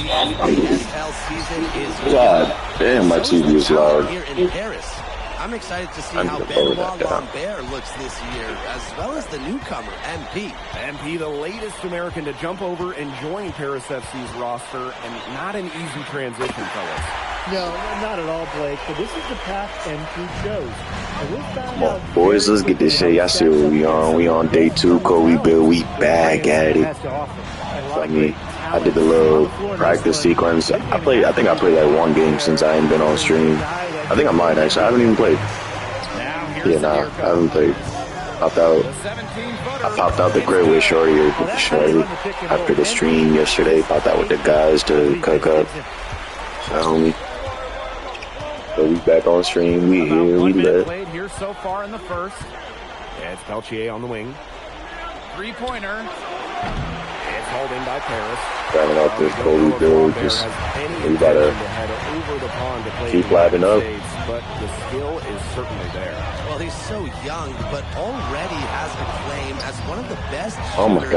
PSL season is God damn, my TV is loud. Here in Paris. I'm excited to see how Benoit Lambert looks this year, as well as the newcomer, MP. MP, the latest American to jump over and join Paris FC's roster, and not an easy transition, fellas. No, not at all, Blake, but this is the path MP chose. Come on, boys, let's get this shit. Y'all see what we on. We on day 2, Kobe Bill. We back at it. I did the little practice sequence. I think I played like one game since I ain't been on stream. I think I might actually. I haven't even played. Yeah, nah, I haven't played. I popped out the grid with Shorty after the stream yesterday. Popped out with the guys to cook up. So we back on stream. We here. We lit. Played here so far in the first. Yeah, it's Peltier on the wing. Three-pointer. It's hauled in by Paris. Driving out this Kobe build. Just we gotta keep lapping up. But the skill is certainly there. Well, he's so young, but already has a claim as one of the best shooters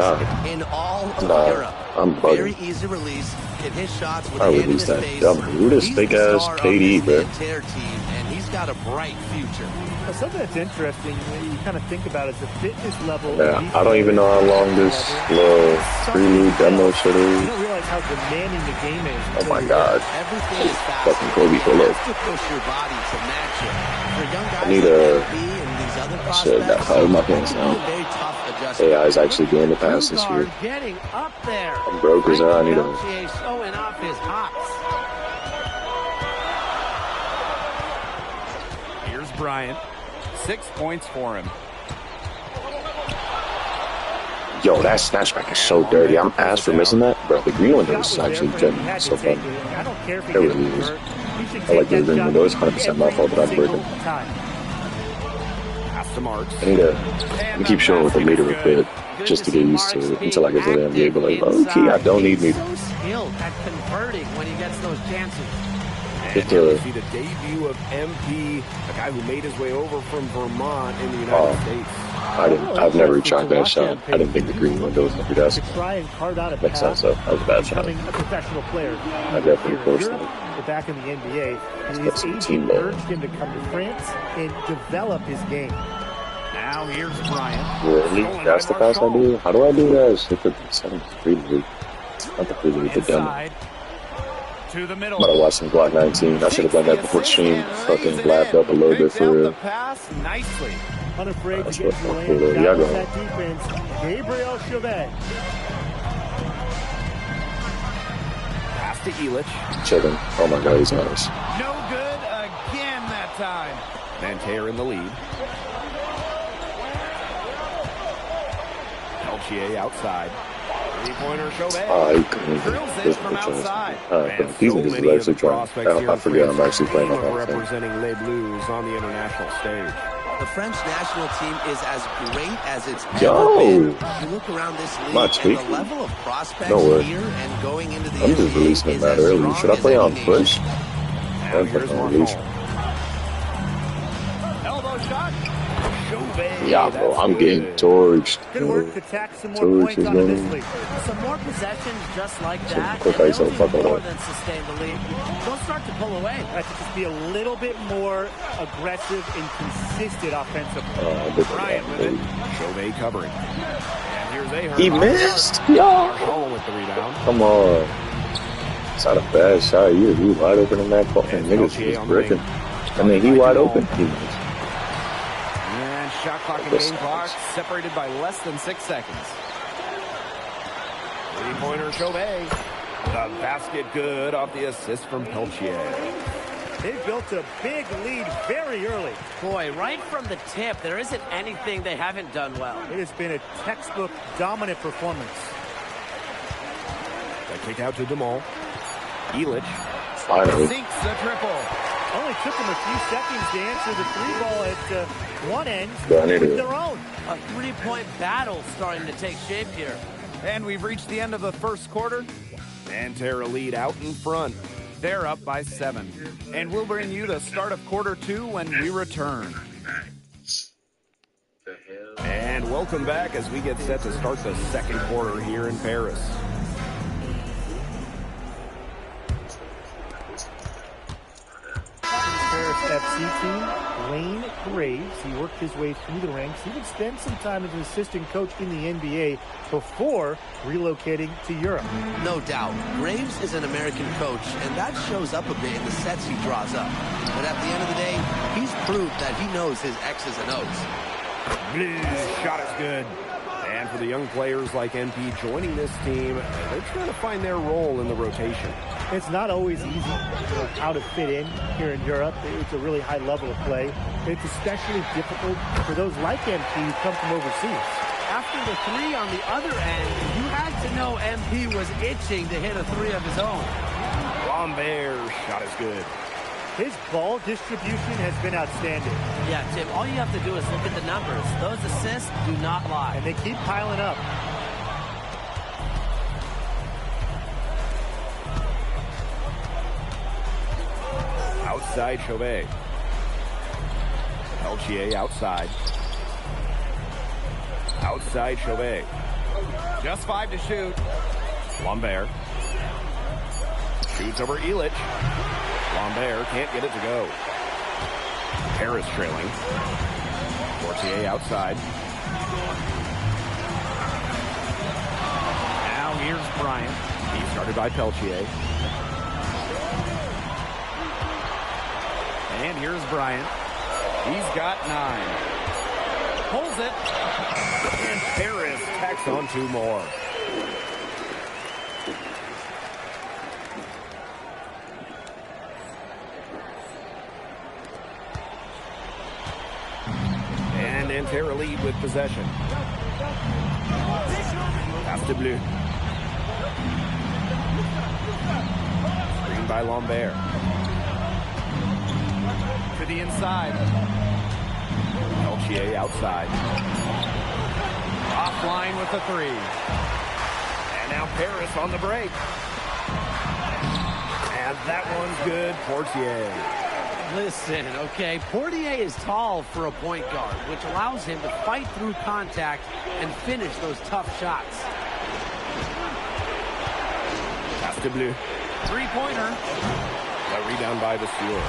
in all of Europe. I'm bugging. Very easy release. Can hit shots with I released that dumb. Who this fake ass KD, bro? And he's got a bright future. Well, something that's interesting when you kind of think about is the fitness level. Yeah, I don't even know how long this little prelude demo shit is. You don't realize how demanding the game is. Oh my god. Everything is fast. Fucking Kobe pull up. To push your body to match it. For young guys I need shit, that how my pants now. AI is actually doing the pass this year. Getting up there. I'm broke as hell. I need a. Showing off his hops. Here's Bryant. 6 points for him. Yo, that snatchback is so dirty. I'm ass for missing that, bro. The green window is actually genuinely so fun. It really is. I like the green window. It's 100% my fault that I'm breaking. I need to keep showing with the meter a bit just to get used to it until I get to the NBA. But like, okay, I don't need meter. So skilled at converting when he gets those chances. And here we see the debut of MP, a guy who made his way over from Vermont in the United States. I've never tried that shot. I didn't think the green window was going to be that. Makes sense, though. That was a bad shot. A professional player. I definitely forced it. Back in the NBA, his agent urged him to come to France and develop his game. Now here's Bryant. Really? That's the pass I do? How do I do that? Hit the 7-3 not the free league, the demo. To the middle. I'm gonna watch some Glock 19. I should have done that before the stream. Fucking lapped up a little bit for real. Nicely. Unafraid That's to what get fuck the cool. Y'all go. that defense. Gabriel Chauvet. Pass to Elich. Chilling. Oh my god, he's nice. No good again that time. Manter in the lead. Peltier outside. Three-pointer Chauvet. Drills it from outside. And These so niggas many is of actually the trying. prospects here I forget I'm actually playing on that thing. representing Les Bleus on the international stage. The French national team is as great as it's Yo. ever been. You look around this league and the level of prospects here and going into the I'm just releasing it that early. Should I play on push? Now here's Marcel. Elbow shot. Yeah, bro, I'm getting torched. Good work to tack some more points onto this league. Some more possessions just like that. Quick ice on fucking more one. than sustain the lead. Don't start to pull away. I have to just be a little bit more aggressive and consistent offensively. Bryant with it. Chauvet covering. And here's Ahern. He missed. Yo. Marcel with the rebound. Come on. It's not a bad shot. You wide open in that ball. Niggas just bricking. I mean, he wide open. He was. And shot clock and game clock separated by less than 6 seconds. Three-pointer Chauvet. The basket good off the assist from Peltier. They've built a big lead very early. Boy, right from the tip, there isn't anything they haven't done well. It has been a textbook dominant performance. That kick out to DeMol. Elich. Finally. Sinks the triple. Only took them a few seconds to answer the three ball at one end Yeah, with their own. A three-point battle starting to take shape here. And we've reached the end of the first quarter. Pantera lead out in front. They're up by 7. And we'll bring you the start of quarter 2 when we return. And welcome back as we get set to start the second quarter here in Paris. FC team, Wayne Graves. He worked his way through the ranks. He would spend some time as an assistant coach in the NBA before relocating to Europe. No doubt. Graves is an American coach, and that shows up a bit in the sets he draws up. But at the end of the day, he's proved that he knows his X's and O's. Shot is good. And for the young players like MP joining this team, they're trying to find their role in the rotation. It's not always easy how to fit in here in Europe. It's a really high level of play. It's especially difficult for those like MP who come from overseas. After the three on the other end, you had to know MP was itching to hit a three of his own. Lambert, shot is good. His ball distribution has been outstanding. Yeah, Tim, all you have to do is look at the numbers. Those assists do not lie. And they keep piling up. Outside Chauvet. Peltier outside. Outside Chauvet. Just 5 to shoot. Lambert. Shoots over Illich. Lambert can't get it to go. Harris trailing. Fortier outside. Now here's Bryant. He started by Peltier. And here's Bryant. He's got 9. Pulls it. And Harris tacks on 2 more. And Nanterre lead with possession. Pass to Bleu. Screen by Lambert. To the inside. Peltier outside. Offline with the 3. And now Paris on the break. And that one's good. Portier. Listen, okay, Portier is tall for a point guard, which allows him to fight through contact and finish those tough shots. Pass to Bleu. Three-pointer. The rebound by Vasseur.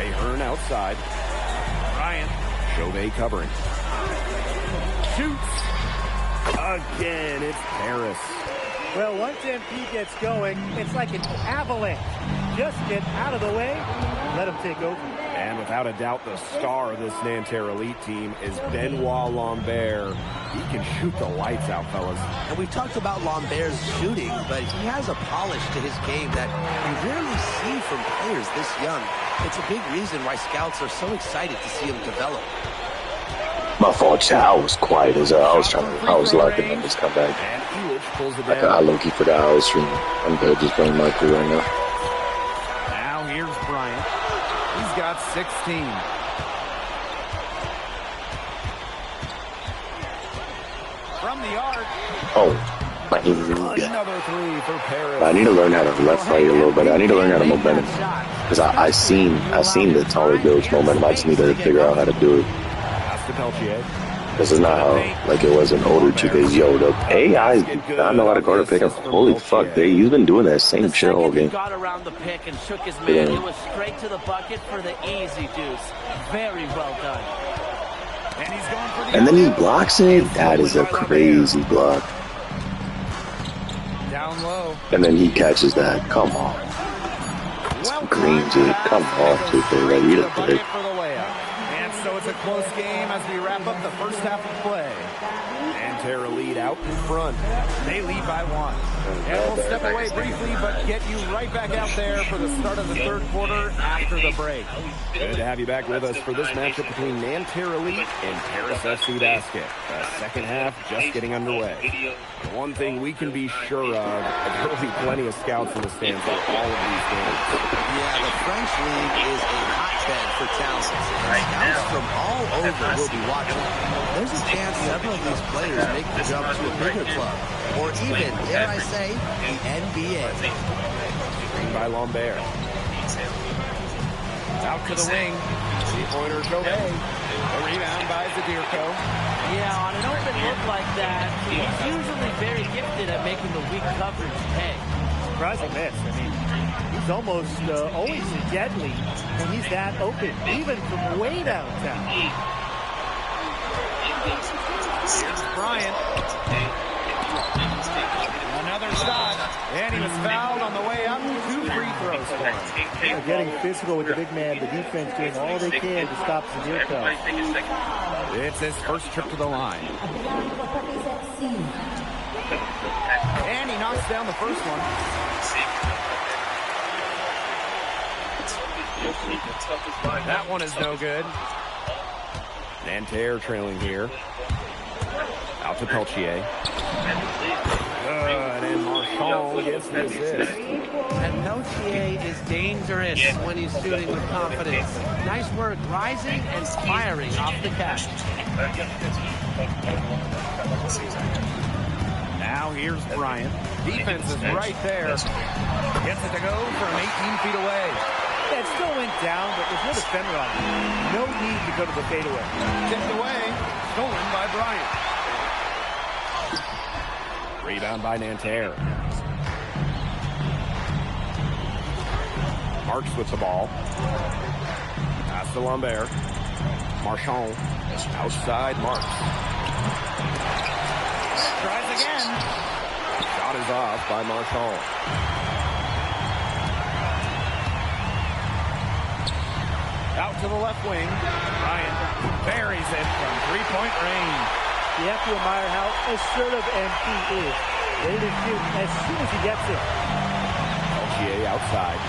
Ahern outside. Bryant. Chauvet covering. Shoots. Again, it's Paris. Well, once MP gets going, it's like an avalanche. Just get out of the way, let him take over. And without a doubt, the star of this Nanterre Elite team is Benoit Lambert. He can shoot the lights out, fellas. And we've talked about Lambert's shooting, but he has a polish to his game that you rarely see from players this young. It's a big reason why scouts are so excited to see him develop. My fault, chat. I was quiet as I was locking up this comeback. And Illich pulls it down. I low-key forgot I was streaming. I'm good, just playing MyCareer right now. Now here's Bryant. He's got 16. From the arc. Oh, my God. Another 3 for Paris. I need to learn how to left right a little bit. I need to learn how to momentum. Because I seen the taller builds momentum. I just need to figure out how to do it. Pass to Peltier. This is not how, like it was in older 2Ks. Yo, the AI, I know how to guard a pick. Holy fuck, he's been doing that same shit all game. Got around the pick and shook his man. It was straight to the bucket for the easy deuce. Very well done. And he's going for the And then he blocks it. That is a crazy block. down low. And then he catches that. Come on. Greens it. Come on, 2K. Like, you the pick. And so it's a close game as we wrap up the first half of play. Nanterre lead out in front. They lead by 1. And we'll step away briefly, but get you right back out there for the start of the third quarter after the break. Good to have you back with us for this matchup between Nanterre Elite and Paris FC Basket. The second half just getting underway. One thing we can be sure of, there will be plenty of scouts in the stands for all of these games. Yeah, the French League is a hotbed for talent. Scouts from all over will be watching. There's a chance several of these players make the jump to a bigger club, or even, dare I say, the NBA. Screen by Lambert. Out to the wing. Three-pointer Chauvet. A rebound by Zadirko. Yeah, on an open look like that, he's usually very gifted at making the weak coverage pay. Surprising miss. I mean, He's almost always deadly, and he's that open, even from way downtown. Here's Bryant. Another shot, and he was fouled on the way up. 2 free throws for him. They're getting physical with the big man. The defense doing all they can to stop Zadirko. It's his first trip to the line. And he knocks down the first one. That one is no good. Nanterre trailing here. Out to Peltier. Good, and Marchand gets the assist. And Peltier is dangerous when he's shooting with confidence. Nice work rising and firing off the catch. Now here's Bryant. Defense is right there. Gets it to go from 18 feet away. Yeah, it still went down, but there's no defender on it. No need to go to the fadeaway. Tipped away. Stolen by Bryant. Rebound by Nanterre. Marks with the ball. Pass to Lambert. Marchand. Outside Marks. Tries again. Shot is off by Marchand. Out to the left wing. Bryant buries it from three-point range. You have to admire how assertive MP is. Ready to shoot as soon as he gets it. Peltier outside.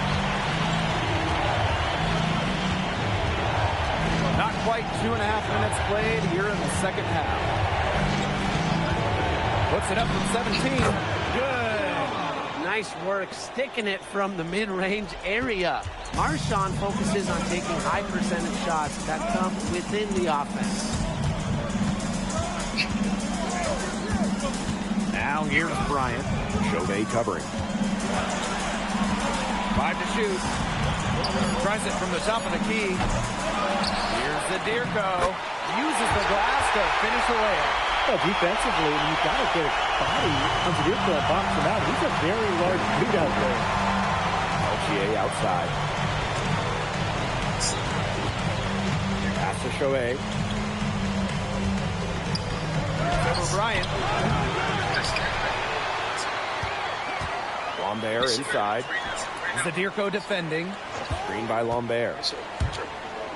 Not quite 2.5 minutes played here in the second half. Puts it up from 17. Good. Nice work sticking it from the mid-range area. Marchand focuses on taking high percentage shots that come within the offense. Now here's Bryant. Chauvet covering. 5 to shoot. Tries it from the top of the key. Here's Zadirko. Uses the glass to finish the layup. Well, defensively, you've got to get a body on Zadirko and box him out. He's a very large dude out there. Peltier outside. Pass to Chauvet. Over Bryant. Lambert inside. Zadirko defending. Screen by Lambert.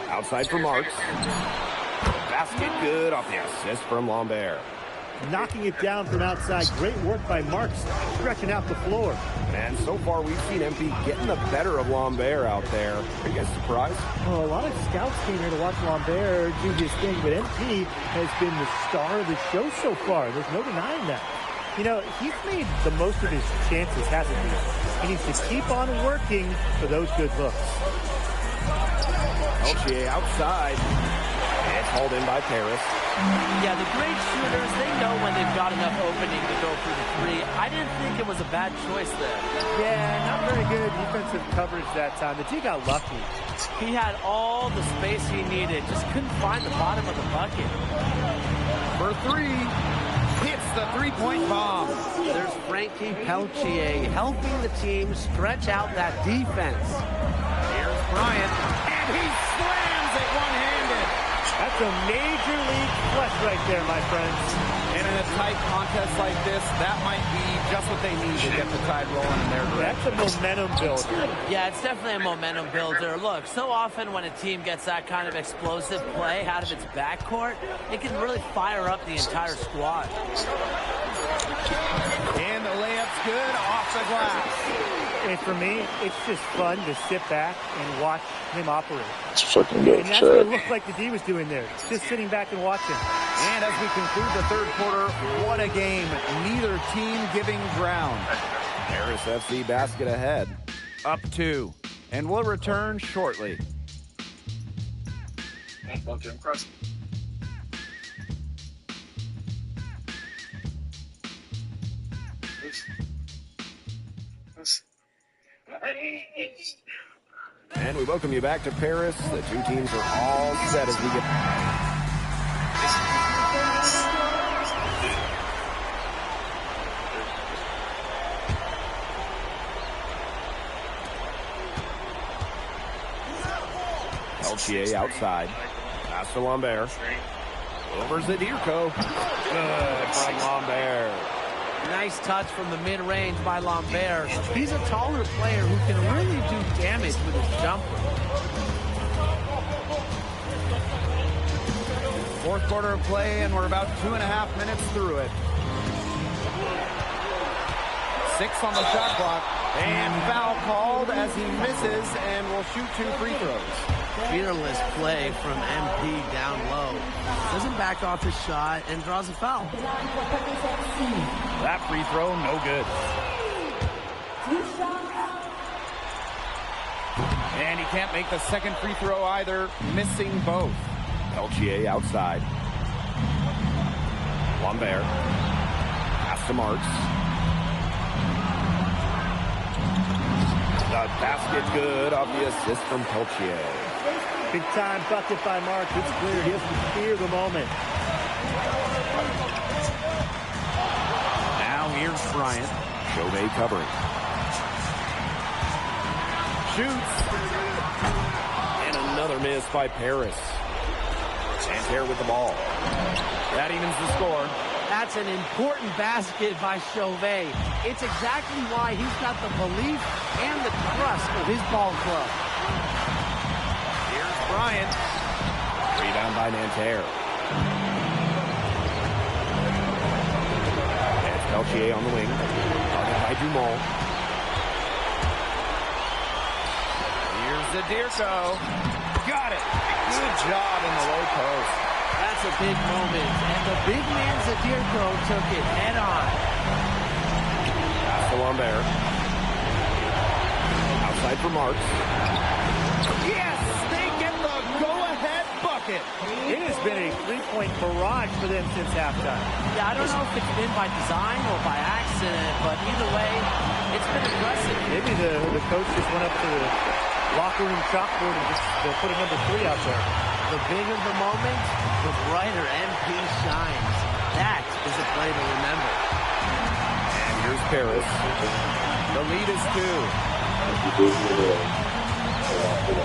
Outside for Marks. Basket good off the assist from Lambert. Knocking it down from outside. Great work by Marks, stretching out the floor. And so far, we've seen MP getting the better of Lambert out there. Are you guys surprised? Well, a lot of scouts came here to watch Lambert do his thing, but MP has been the star of the show so far. There's no denying that. You know, he's made the most of his chances, hasn't he? He needs to keep on working for those good looks. Peltier outside. And it's hauled in by Paris. Yeah, the great shooters, they know when they've got enough opening to go for the three. I didn't think it was a bad choice there. Yeah, not very good defensive coverage that time. The D got lucky. He had all the space he needed, just couldn't find the bottom of the bucket. For three. Hits the three-point bomb. There's Frankie Peltier helping the team stretch out that defense. Here's Bryant, and he slams it one-handed. That's a major league flush right there, my friends. And in a tight contest like this, that might be just what they need to get the tide rolling in their direction. That's a momentum builder. Yeah, it's definitely a momentum builder. Look, so often when a team gets that kind of explosive play out of its backcourt, it can really fire up the entire squad. And the layup's good off the glass. And for me, it's just fun to sit back and watch him operate. It's fucking good. And that's what it looked like the D was doing there, just sitting back and watching. And as we conclude the third quarter, what a game. Neither team giving ground. Paris FC basket ahead. Up 2. And we'll return shortly. And we welcome you back to Paris. The two teams are all set as we get... Peltier outside. Pass to Lambert. Over Zadirko. Good from Lambert. Nice touch from the mid-range by Lambert. He's a taller player who can really do damage with his jumper. Fourth quarter of play, and we're about 2.5 minutes through it. 6 on the shot clock. And foul called as he misses and will shoot 2 free throws. Fearless play from MP down low. Doesn't back off his shot and draws a foul. That free throw, no good. And he can't make the second free throw either, missing both. Peltier outside. Lambert. Pass to Marks. The basket good off the assist from Peltier. Big time bucket by Mark. It's clear he doesn't fear the moment. Now here's Bryant. Chauvet covering. Shoots. And another miss by Paris. Santerre with the ball. That evens the score. That's an important basket by Chauvet. It's exactly why he's got the belief and the trust of his ball club. Here's Bryant. Rebound by Nanterre. And it's Peltier on the wing. Guarded by Dumont. Here's Zadirko. Got it. Good job in the low post. That's a big moment, and the big man Zadirko took it head on. Pass to Lambert. Outside for Marks. Yes! They get the go-ahead bucket. It has been a three-point barrage for them since halftime. Yeah, I don't know if it's been by design or by accident, but either way, it's been aggressive. Maybe the coach just went up to the locker room chalkboard and just put a number 3 out there. The bigger the moment, the brighter MP shines. That is a play to remember. And here's Paris. The lead is 2.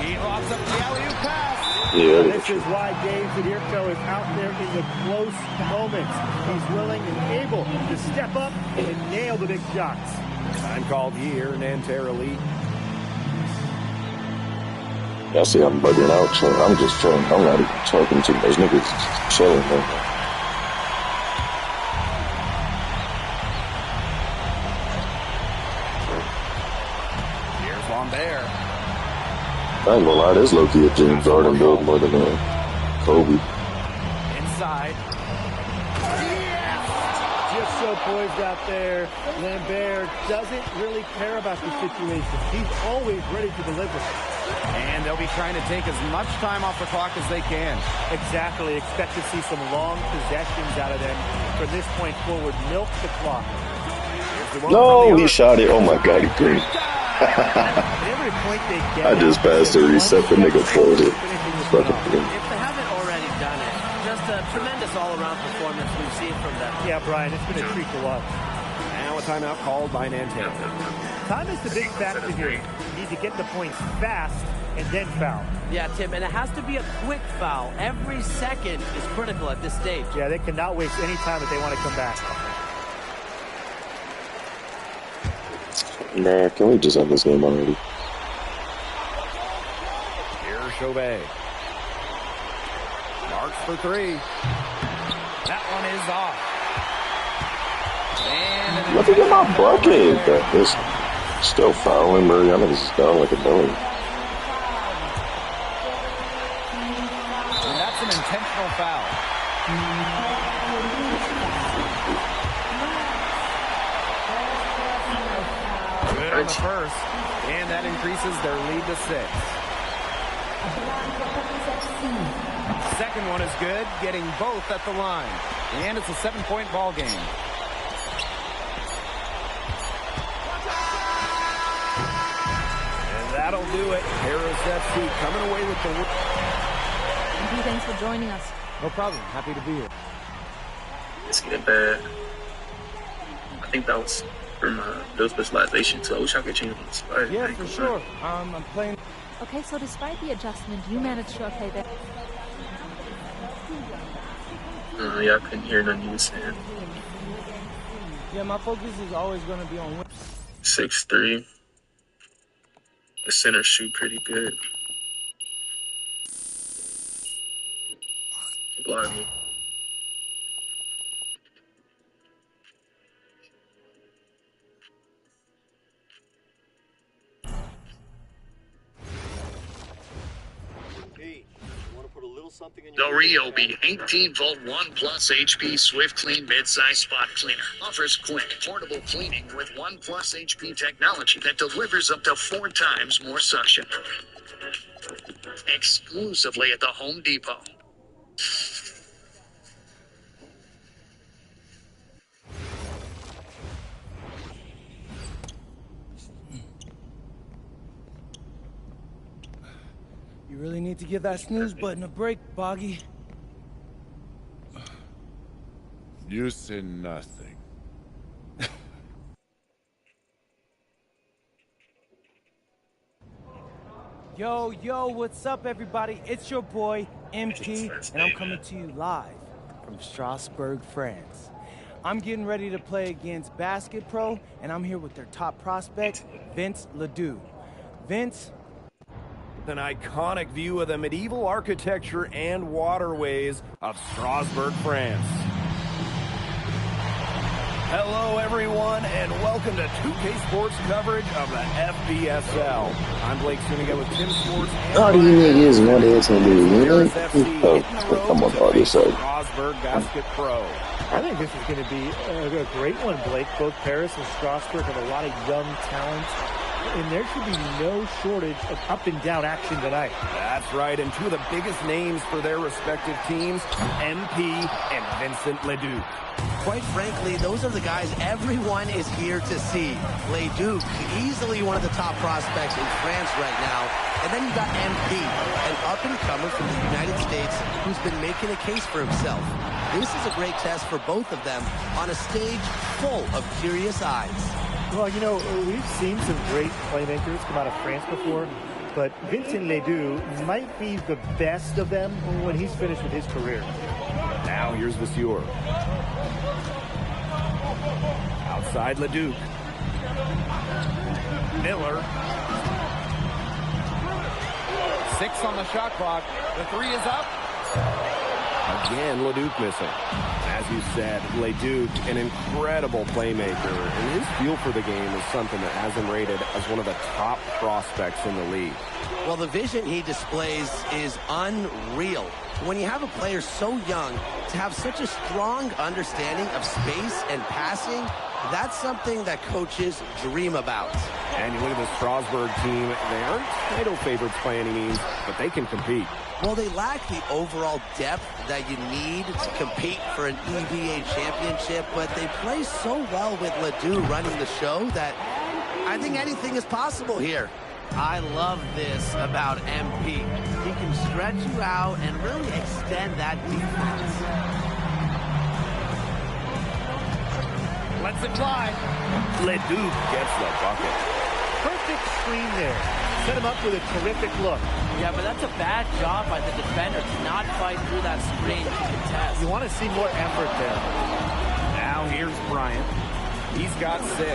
He lobs up the alley-oop pass. Yeah. This is why Dave Zadirko is out there in the close moments. He's willing and able to step up and nail the big shots. Time called here, Nanterre lead. Y'all see I'm bugging out, so I'm just chilling. I'm not even talking to those niggas. Just chilling, man. Here's Lambert. I ain't gonna lie, this low-key a James Harden build more than Kobe. Inside. Just so poised out there. Lambert doesn't really care about the situation. He's always ready to deliver. And they'll be trying to take as much time off the clock as they can. Exactly. Expect to see some long possessions out of them. From this point forward, milk the clock. No, he shot it. Oh my God, he green. Every point they get, I just passed the reset. The nigga folded. Fucking green. If they haven't already done it, just a tremendous all-around performance we've seen from them. Yeah, Brian, it's been a treat to watch. Now a timeout called by Nanterre. Time is the big factor here. You need to get the points fast and then foul. Yeah, Tim, and it has to be a quick foul. Every second is critical at this stage. Yeah, they cannot waste any time if they want to come back. Man, can we just end this game already? Here's Chauvet. Marks for 3. That one is off. And Look at my bucket. That is still fouling, bro. Y'all niggas is down like a million. And that's an intentional foul. Good on the first. And that increases their lead to 6. Second one is good, getting both at the line. And it's a 7-point ball game. And that'll do it. Paris FC coming away with the win. Thanks for joining us. No problem. Happy to be here. Let's get it back. I think that was for my build specialization, so I wish I could change my slide. Yeah, for sure. I'm playing. Okay, so despite the adjustment, you managed to okay there. Yeah, I couldn't hear nothing you were saying. Yeah, my focus is always going to be on win. 6'3". The center shoot pretty good. Block me. The Ryobi 18-volt 1 plus HP Swift Clean Mid-Size Spot Cleaner offers quick, portable cleaning with 1 plus HP technology that delivers up to 4 times more suction. Exclusively at the Home Depot. You really need to give that snooze button a break, Boggy. You say nothing. Yo, what's up, everybody? It's your boy, MP, and I'm coming to you live from Strasbourg, France. I'm getting ready to play against Basket Pro, and I'm here with their top prospect, Vince Ledoux. Vince? An iconic view of the medieval architecture and waterways of Strasbourg, France. Hello, everyone, and welcome to 2K Sports coverage of the FBSL. I'm Blake Suniga with Tim Sports. All these niggas want to come on, this side. Strasbourg Basket Pro. I think this is going to be a great one, Blake. Both Paris and Strasbourg have a lot of young talent, and there should be no shortage of up-and-down action tonight. That's right, and two of the biggest names for their respective teams, MP and Vincent Ledoux. Quite frankly, those are the guys everyone is here to see. Ledoux, easily one of the top prospects in France right now. And then you got MP, an up-and-comer from the United States who's been making a case for himself. This is a great test for both of them on a stage full of curious eyes. Well, you know, we've seen some great playmakers come out of France before, but Vincent Ledoux might be the best of them when he's finished with his career. Now here's Vasseur. Outside Ledoux. Miller. 6 on the shot clock. The 3 is up. Again, Ledoux missing. As you said, Ledoux, an incredible playmaker, and his feel for the game is something that has him rated as one of the top prospects in the league. Well, the vision he displays is unreal. When you have a player so young, to have such a strong understanding of space and passing, that's something that coaches dream about. And you look at the Strasbourg team, they aren't title favorites by any means, but they can compete. Well, they lack the overall depth that you need to compete for an EVA championship, but they play so well with Ledoux running the show that I think anything is possible here. I love this about MP. He can stretch you out and really extend that defense. Lets it fly. Ledoux gets the bucket. Perfect screen there. Set him up with a terrific look. Yeah, but that's a bad job by the defender to not fight through that screen to contest. You want to see more effort there. Now here's Bryant. He's got 6.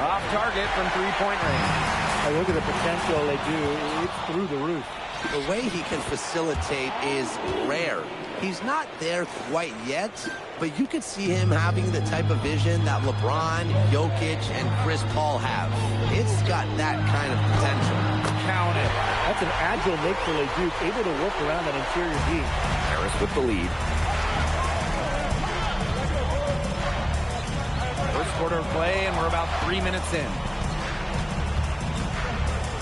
Off target from three-point range. I look at the potential they do. It's through the roof. The way he can facilitate is rare. He's not there quite yet, but you could see him having the type of vision that LeBron, Jokic, and Chris Paul have. It's got that kind of potential. Count it. That's an agile make for Ledoux, able to work around that interior D. Harris with the lead. First quarter of play, and we're about 3 minutes in.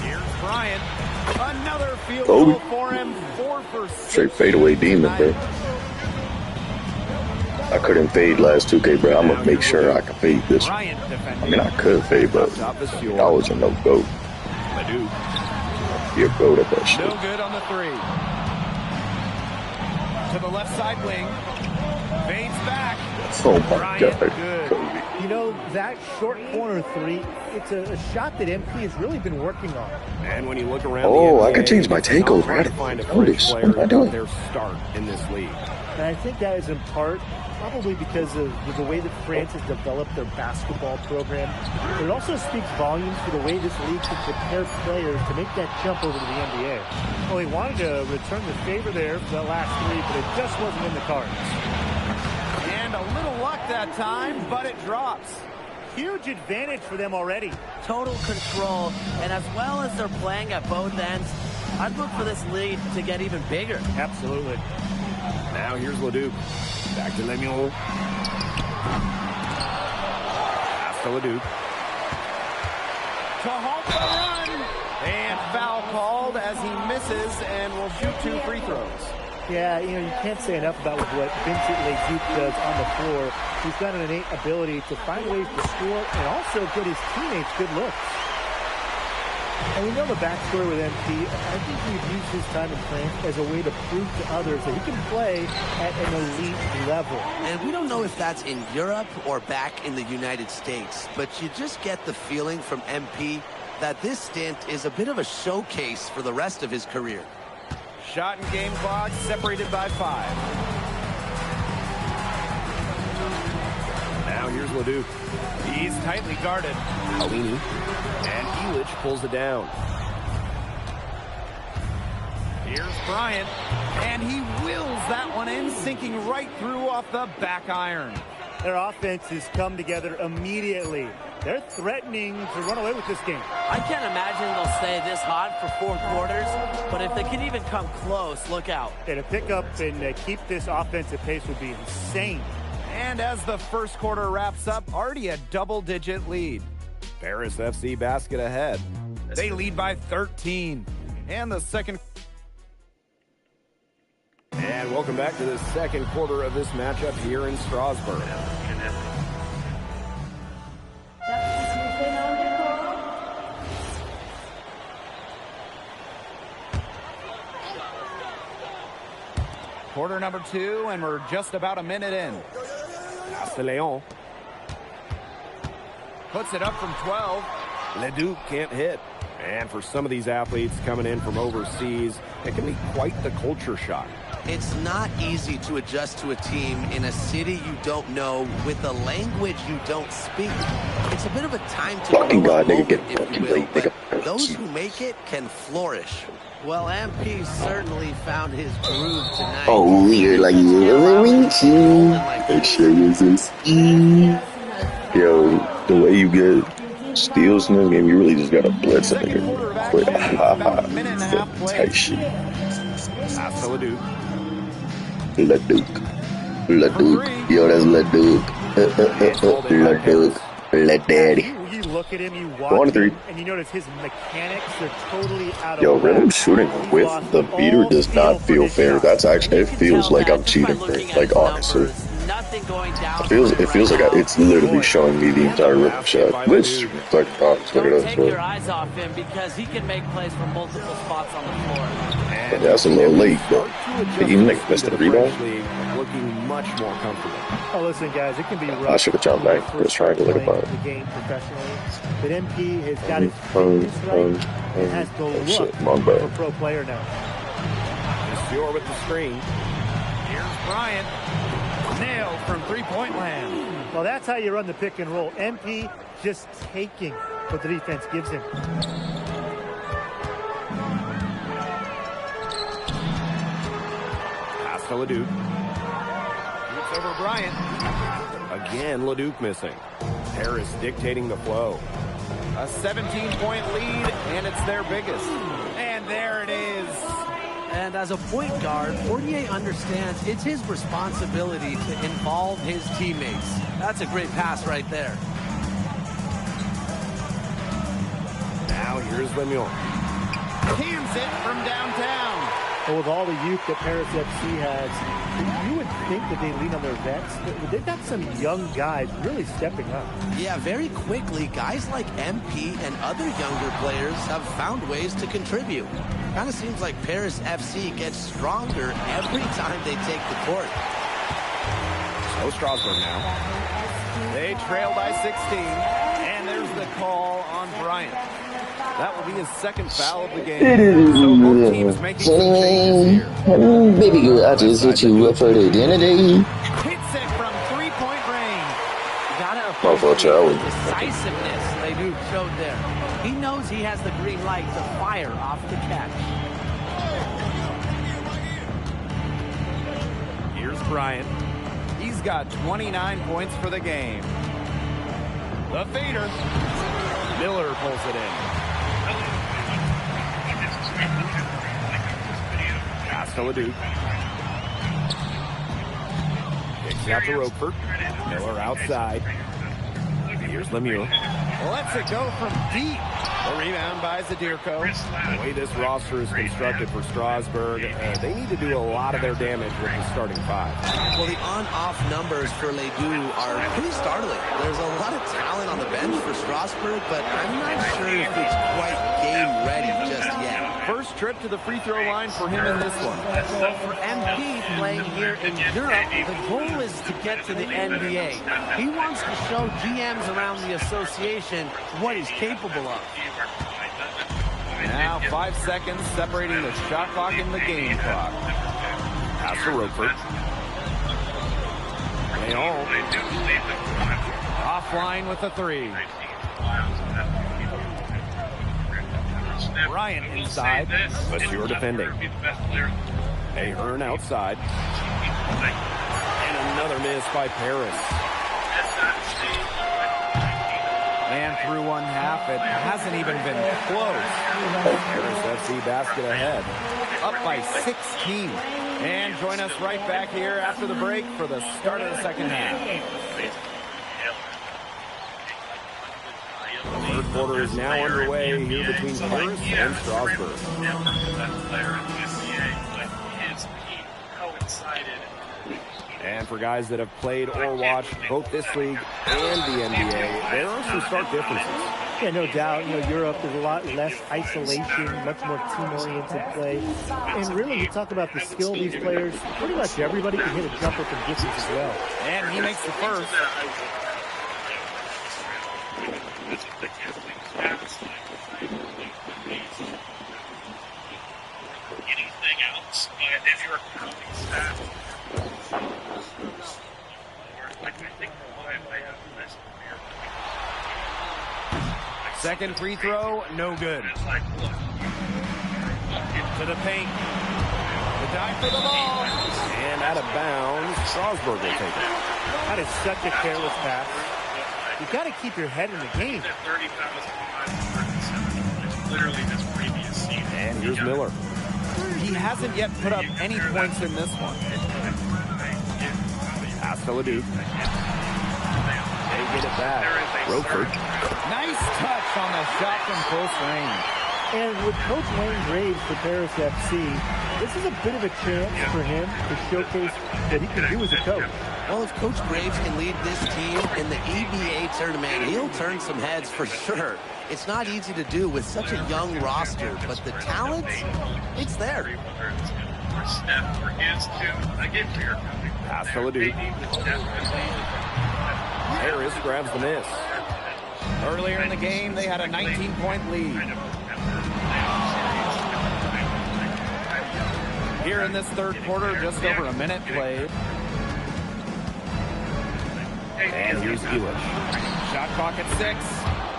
Here's Bryant. Another field goal for him. 4 for 6. Straight fadeaway demon, bro. I couldn't fade last 2K, bro. I'm going to make sure I can fade this one. I mean, I could fade, but I was a no-go. Be a goat at that shit. No good on the 3. To the left side wing. Fades back. Oh, my Bryant, God. good. Kobe. You know, that short corner three, it's a shot that MP has really been working on. And when you look around Oh, the NBA, I can change my takeover. trying to find a Notice. French What player am I doing? their start in this league. And I think that is in part probably because of the way that France has developed their basketball program. But it also speaks volumes for the way this league can prepare players to make that jump over to the NBA. Well, he wanted to return the favor there for that last three, but it just wasn't in the cards. And a little luck that time, but it drops. Huge advantage for them already. Total control, and as well as they're playing at both ends, I'd look for this lead to get even bigger. Absolutely. Now here's Leduc. Back to Lemuel. Pass to Leduc. To halt the run. And foul called as he misses and will shoot 2 free throws. Yeah, you know, you can't say enough about what Vincent Leduc does on the floor. He's got an innate ability to find ways to score and also get his teammates good looks. And we know the backstory with MP. I think we've used his time in France as a way to prove to others that he can play at an elite level. And we don't know if that's in Europe or back in the United States, but you just get the feeling from MP that this stint is a bit of a showcase for the rest of his career. Shot and game clock separated by 5. Now here's Leduc. He's tightly guarded. Alini. And Elich pulls it down. Here's Bryant. And he wills that one in, sinking right through off the back iron. Their offense has come together immediately. They're threatening to run away with this game. I can't imagine they'll stay this hot for 4 quarters, but if they can even come close, look out. And to pick up and keep this offensive pace would be insane. And as the first quarter wraps up, already a double-digit lead. Paris FC basket ahead. They lead by 13. And the second... And welcome back to the second quarter of this matchup here in Strasbourg. Quarter number 2, and we're just about a minute in. Pass to Leon. Puts it up from 12. Leduc can't hit. And for some of these athletes coming in from overseas, it can be quite the culture shock. It's not easy to adjust to a team in a city you don't know with a language you don't speak. It's a bit of a time to Fucking grow God, up nigga, moment, get if fucking you will, late, nigga. but those who make it can flourish. Well, MP certainly found his groove tonight. Oh, weird, like you. Make sure this is Yo, the way you get steals in this game, you really just gotta blitz a nigga quick. Tight shit. Pass to Leduc. Leduc. Yo, that's Leduc. Leduc. Let daddy. You look at him, you watch 1 3. and you notice his mechanics are totally out of Yo, whack. rhythm shooting with the beater does not feel fair. That's actually, it feels like I'm cheating for it. Like, honestly. It feels like it's literally showing me the entire rhythm shot. Which, like, Don't take your eyes off him because he can make plays from multiple spots on the floor. But that's a little late, though. He missed the rebound. Looking much more comfortable. Oh, listen, guys, it can be rough. I should have jumped back. I was trying to look about the game professionally. But MP has got his fitness right and has the look of a pro player now. Monsieur with the screen. Here's Bryant. Nailed from three-point land. Well, that's how you run the pick and roll. MP just taking what the defense gives him. Pass to Leduc. Shoots over Bryant. Again, Leduc missing. Harris dictating the flow. A 17-point lead, and it's their biggest. And there it is. And as a point guard, Fournier understands it's his responsibility to involve his teammates. That's a great pass right there. Now here's Lemuel. Cans it from downtown. Well, with all the youth that Paris FC has, you would think that they lean on their vets. They've got some young guys really stepping up. Yeah, very quickly, guys like MP and other younger players have found ways to contribute. Kind of seems like Paris FC gets stronger every time they take the court. So Strasbourg now. They trail by 16, and there's the call on Bryant. That will be his second foul of the game. So both teams making some changes here. Baby girl, I just hit you up for the dinner day. Hits it from three-point range. Gotta appreciate the decisiveness they do showed there. He knows he has the green light to fire off the catch. Here's Bryant. He's got 29 points for the game. The fader. Miller pulls it in. Pass to Leduc. Kicks out to Roper. Miller outside. Here's Lemieux. Lets it go from deep. The rebound by Zadirko. The way this roster is constructed for Strasburg, they need to do a lot of their damage with the starting five. Well, the on-off numbers for Day2 are pretty startling. There's a lot of talent on the bench for Strasburg, but I'm not sure if it's quite game ready just yet. First trip to the free throw line for him in this one. Well, for MP playing here in Europe, the goal is to get to the NBA. He wants to show GMs around the association what he's capable of. Now 5 seconds separating the shot clock and the game clock. Pass to Roper. Leon. Offline with a three. Bryant inside, but you're defending. Ahern outside. And another miss by Paris. Man through one half, it hasn't even been close. Paris FC basket ahead, up by 16. And join us right back here after the break for the start of the second half. The third quarter is now underway here between Paris and Strasburg. And for guys that have played or watched both this league and the NBA, there are some stark differences. Yeah, no doubt. You know, Europe is a lot less isolation, much more team-oriented play. And really, you talk about the skill of these players, pretty much everybody can hit a jumper from distance as well. And he makes the first. Anything else, but if you're counting stats, second free throw, no good. To the paint. The dive for the ball. And out of bounds, Strasburg will take it. That is such a careless pass. You've got to keep your head in the game. And here's Miller. He hasn't yet put up any points in this one. Pass to Leduc. They get it back. Roper. Nice touch on the shot from close range. And with Coach Wayne Graves for Paris FC, this is a bit of a chance for him to showcase what he can do as a coach. Well, if Coach Graves can lead this team in the EBA tournament, he'll turn some heads for sure. It's not easy to do with such a young roster, but the talent, it's there. Pass to Leduc. Harris grabs the miss. Earlier in the game, they had a 19-point lead. Here in this third quarter, just over a minute played. And here's Elish. Shot clock at 6.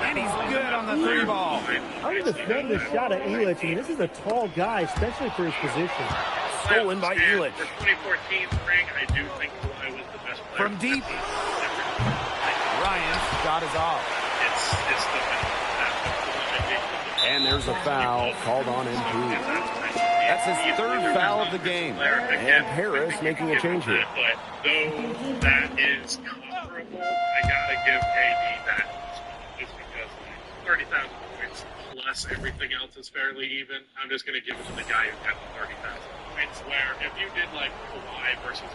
And he's good on the three ball. I'm going to defend the shot of Elish. I mean, this is a tall guy, especially for his position. Stolen by Elish. For 2014 spring, I do think Kawhi was the best player. From deep. Ryan's shot is off. And there's a foul called on MP. That's his third foul of the game. And Harris making a change here. But though that is comparable, I gotta give KD that just because 30,000 points plus everything else is fairly even. I'm just gonna give it to the guy who got the 30,000 points. Where if you did like Kawhi versus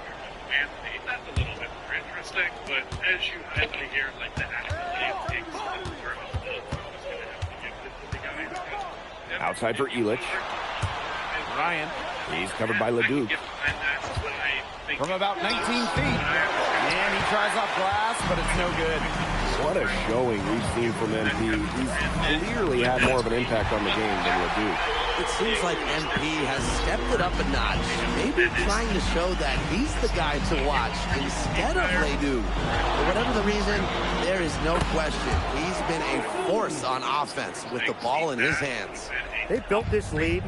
Anthony, that's a little bit more interesting. But as you highlight here, like the actual takes outside for Elish. Ryan. He's covered by Leduc. I think from about 19 feet. And he tries off glass, but it's no good. What a showing we've seen from MP. He's clearly had more of an impact on the game than Ledoux. It seems like MP has stepped it up a notch, maybe trying to show that he's the guy to watch instead of Ledoux. For whatever the reason, there is no question. He's been a force on offense with the ball in his hands. They built this lead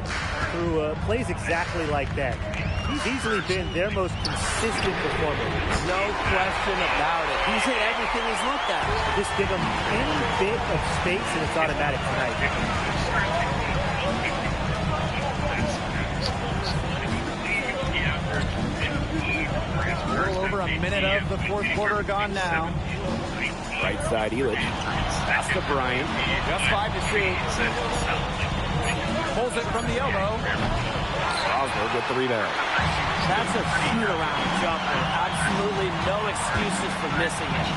through plays exactly like that. He's easily been their most consistent performer. No question about it. He's hit everything he's looked at. Just give him any bit of space and it's automatic tonight. A little over a minute of the fourth quarter gone now. Right side, Elitch. Pass to Bryant. Just 5 to shoot. Pulls it from the elbow. Strasburg with the rebound. That's a shoot-around jumper. Absolutely no excuses for missing it.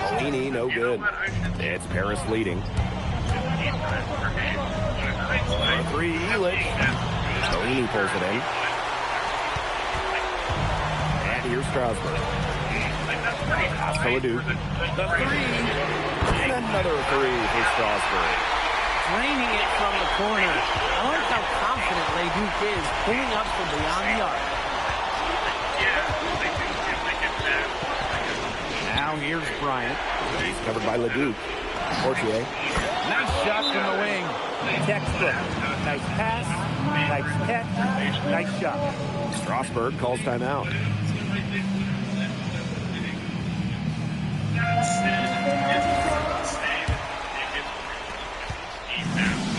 Polini, no good. It's Paris leading. 3, Elitch. Polini pulls it in. And here's Strasburg. Pass to Ledoux. The 3. And another 3 for Strasburg. Draining it from the corner. I like how confident Ledoux is pulling up from beyond the arc. Now here's Bryant. He's covered by Ledoux. Portier. Nice shot from the wing. Textbook. Nice pass, nice catch, nice shot. Strasburg calls timeout.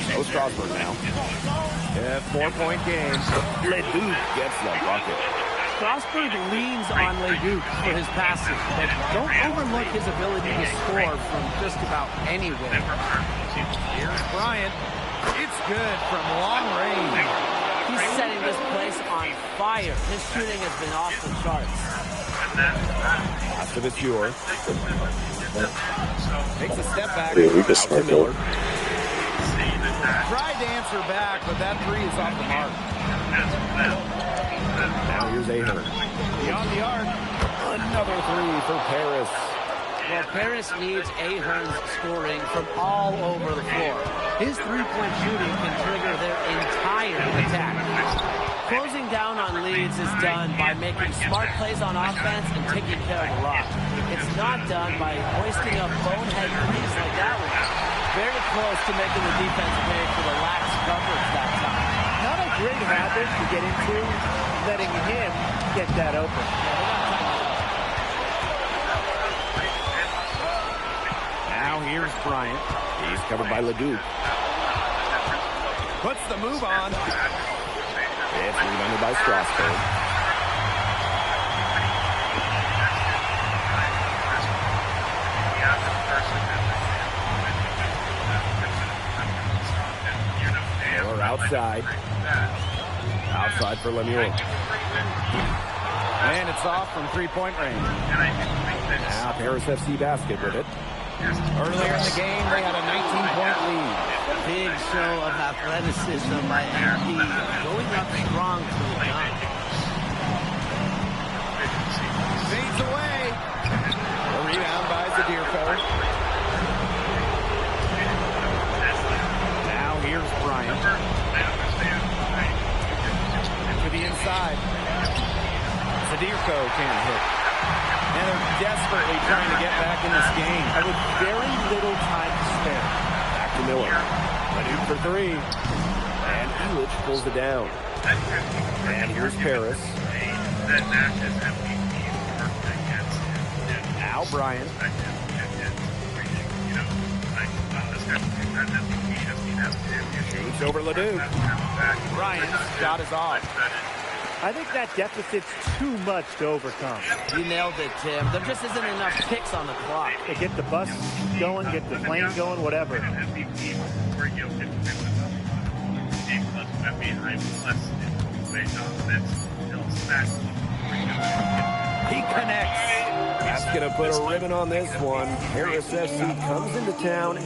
So Strasburg now. 4-point game. Ledoux gets the bucket. Strasburg leans on Ledoux for his passing, but don't overlook his ability to score from just about anywhere. Here's Bryant. It's good from long range. He's setting this place on fire. His shooting has been off the charts. Pass to Viseur. Takes a step back. Yeah, we just Out to Miller. Tried to answer back, but that 3 is off the mark. Now here's Ahern. Beyond the arc. Another 3 for Paris. Well, Paris needs Ahern's scoring from all over the floor. His three-point shooting can trigger their entire attack. Closing down on leads is done by making smart plays on offense and taking care of the rock. It's not done by hoisting up bonehead threes like that one. Very close to making the defense pay for the lax coverage that time. Not a great habit to get into, letting him get that open. Now here's Bryant. He's covered by Ledoux. Puts the move on. It's rebounded by Strasburg. Miller outside. Outside for Lemuel. And it's off from 3-point range. Now Paris FC basket with it. Earlier in the game, they had a 19-point lead. Big show of athleticism by MP, going up strong to the dunk. Fades away. A rebound by Zadirko. Now here's Bryant. To the inside. Zadirko can't hit. And they're desperately trying to get back in this game. With very little time to spare. Back to Miller. Ledoux for 3. And Elitch pulls it down. And here's Paris. Now Bryant. Shoots over Ledoux. Bryant's shot is off. I think that deficit's too much to overcome. You nailed it, Tim. There just isn't enough ticks on the clock. They get the bus going, get the plane going, whatever. He connects. That's going to put a ribbon on this one. Paris FC comes into town.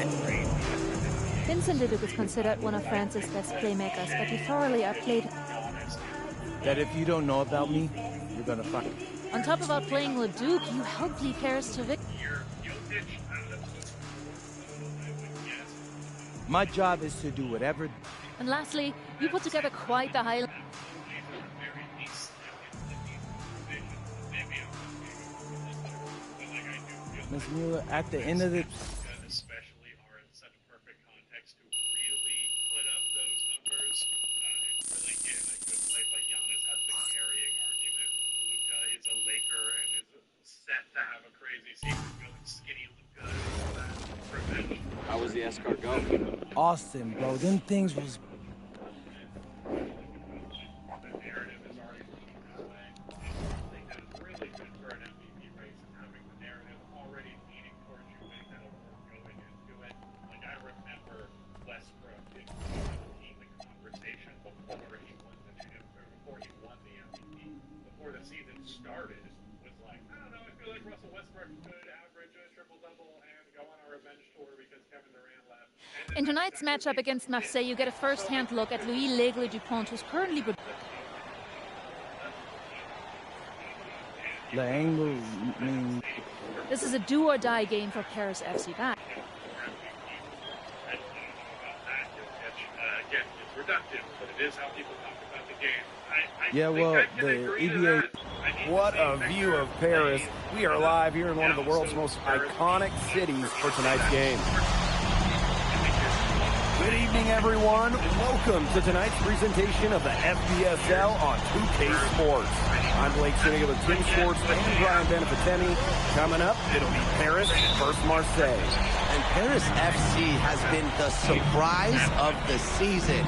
Vincent Ledoux is considered one of France's best playmakers, but he thoroughly outplayed that if you don't know about me, you're gonna find. On top of outplaying Leduc, you helped lead Paris to victory. My job is to do whatever. And lastly, you put together quite the highlight. Ms. Mueller, at the end of the... especially are in such a perfect context to really put up those numbers and really get a good play. Like Giannis has the carrying argument. Luka is a Laker and is set to have a crazy season. Really skinny Luka is that revenge. How was the escort go? Austin, bro, them things was... In tonight's matchup against Marseille, you get a first-hand look at Louis L'Aigle Dupont, who's currently... L'Aigle, This is a do-or-die game for Paris FC back. Again, it's reductive, but it is how people talk about the game. Yeah, well, the EBA... What a view of Paris. We are live here in one of the world's most iconic cities for tonight's game. Good evening, everyone. Welcome to tonight's presentation of the FBSL on 2K Sports. I'm Blake Siniga with Tim Schwartz and Brian Benefitemi. Coming up, it'll be Paris versus Marseille. And Paris FC has been the surprise of the season.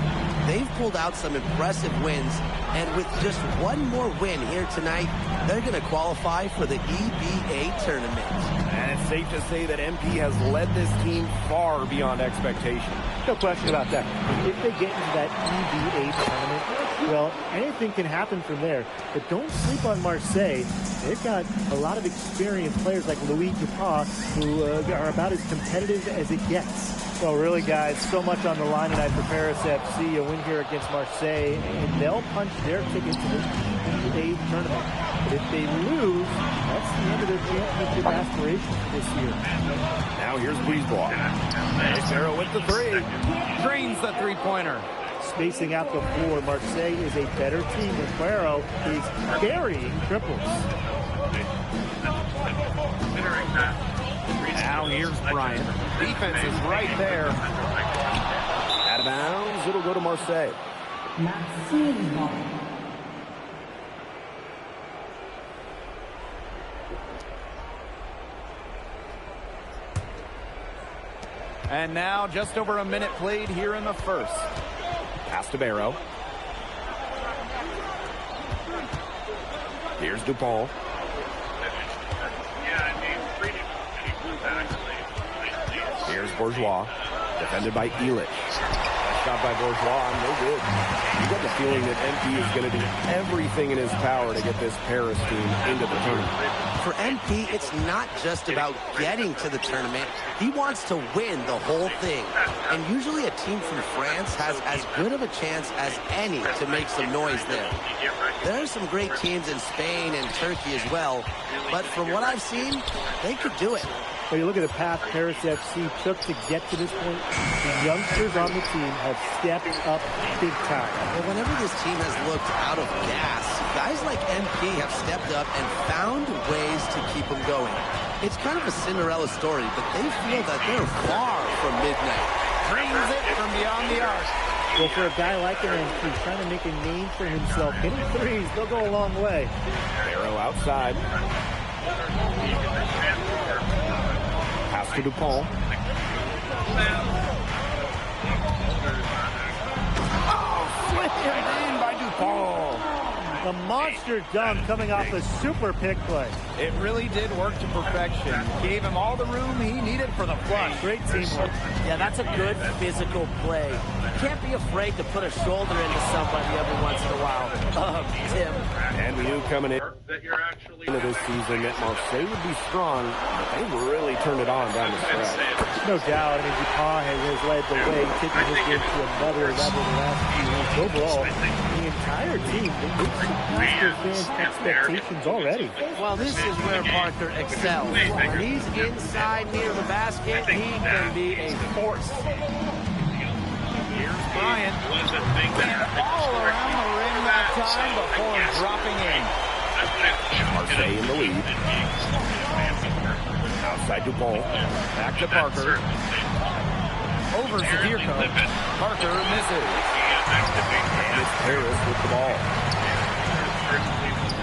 They've pulled out some impressive wins, and with just one more win here tonight, they're going to qualify for the EBA tournament. And it's safe to say that MP has led this team far beyond expectation. No question about that. If they get into that EBA tournament, well, anything can happen from there. But don't sleep on Marseille. They've got a lot of experienced players like Louis Dupont who are about as competitive as it gets. Well, really, guys, so much on the line tonight for Paris FC. A win here against Marseille, and they'll punch their ticket to the EBA tournament. But if they lose, that's the end of their championship aspirations this year. Now here's Breezeball. Sarah with the three. Drains the three-pointer. Spacing out the floor, Marseille is a better team, and Guerrero is carrying triples. Now here's Bryant. Defense is right there. Out of bounds, it'll go to Marseille. And now just over a minute played here in the first. Pass to Barrow. Here's Dupont. Here's Bourgeois. Defended by Elitch. Shot by Bourgeois, no good. You got the feeling that MP is going to do everything in his power to get this Paris team into the tournament. For MP, it's not just about getting to the tournament. He wants to win the whole thing. And usually a team from France has as good of a chance as any to make some noise there. There are some great teams in Spain and Turkey as well, but from what I've seen, they could do it. When you look at the path Paris FC took to get to this point, the youngsters on the team have stepped up big time. Well, whenever this team has looked out of gas, guys like MP have stepped up and found ways to keep them going. It's kind of a Cinderella story, but they feel that they're far from midnight. Drains it from beyond the arc. Well, for a guy like him, he's trying to make a name for himself. Hitting threes, they'll go a long way. Barrow outside. Pass to Dupont. Oh, slammed in by Dupont. The monster dunk coming off a super pick play. It really did work to perfection. Gave him all the room he needed in for the flush. Great teamwork. Yeah, that's a good physical play. You can't be afraid to put a shoulder into somebody every once in a while. Tim. And we knew coming into this season that Marseille would be strong, but they really turned it on down the stretch. No doubt. I mean, Dupont has led the way, taking this game to another level the last few weeks. Overall, the entire team, they've surpassed their fans' expectations already. Well, this is where Parker excels. When he's inside near the basket, he can be a force. Here's Bryant. All around the rim that time before dropping in. Marseille in the lead. Outside Dupont. Back to Parker. Over to Deerco. Parker misses. And it's Paris with the ball.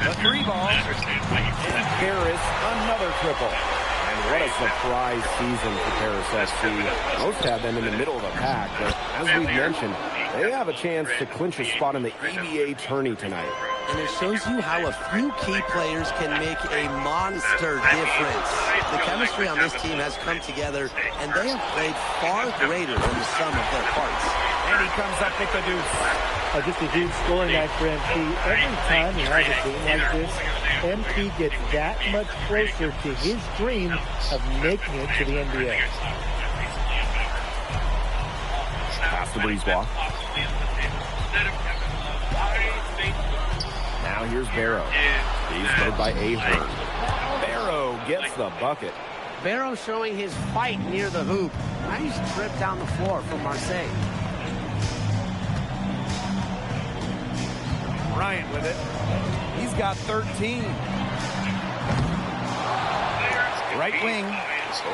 The three ball. And Paris, another triple. And what a surprise season for Paris FC. Most have them in the middle of the pack, but as we've mentioned, they have a chance to clinch a spot in the EBA tourney tonight. And it shows you how a few key players can make a monster difference. The chemistry on this team has come together, and they have played far greater than the sum of their parts. And he comes up with the deuce. Just a huge scoring night for MP. Every time he has a game like this, MP gets that much closer to his dream of making it to the NBA. Pass to Breezewalk. Now here's Barrow. He's led by Ahern. Barrow gets the bucket. Barrow showing his fight near the hoop. Nice trip down the floor from Marseille. Bryant with it. He's got 13. Right wing.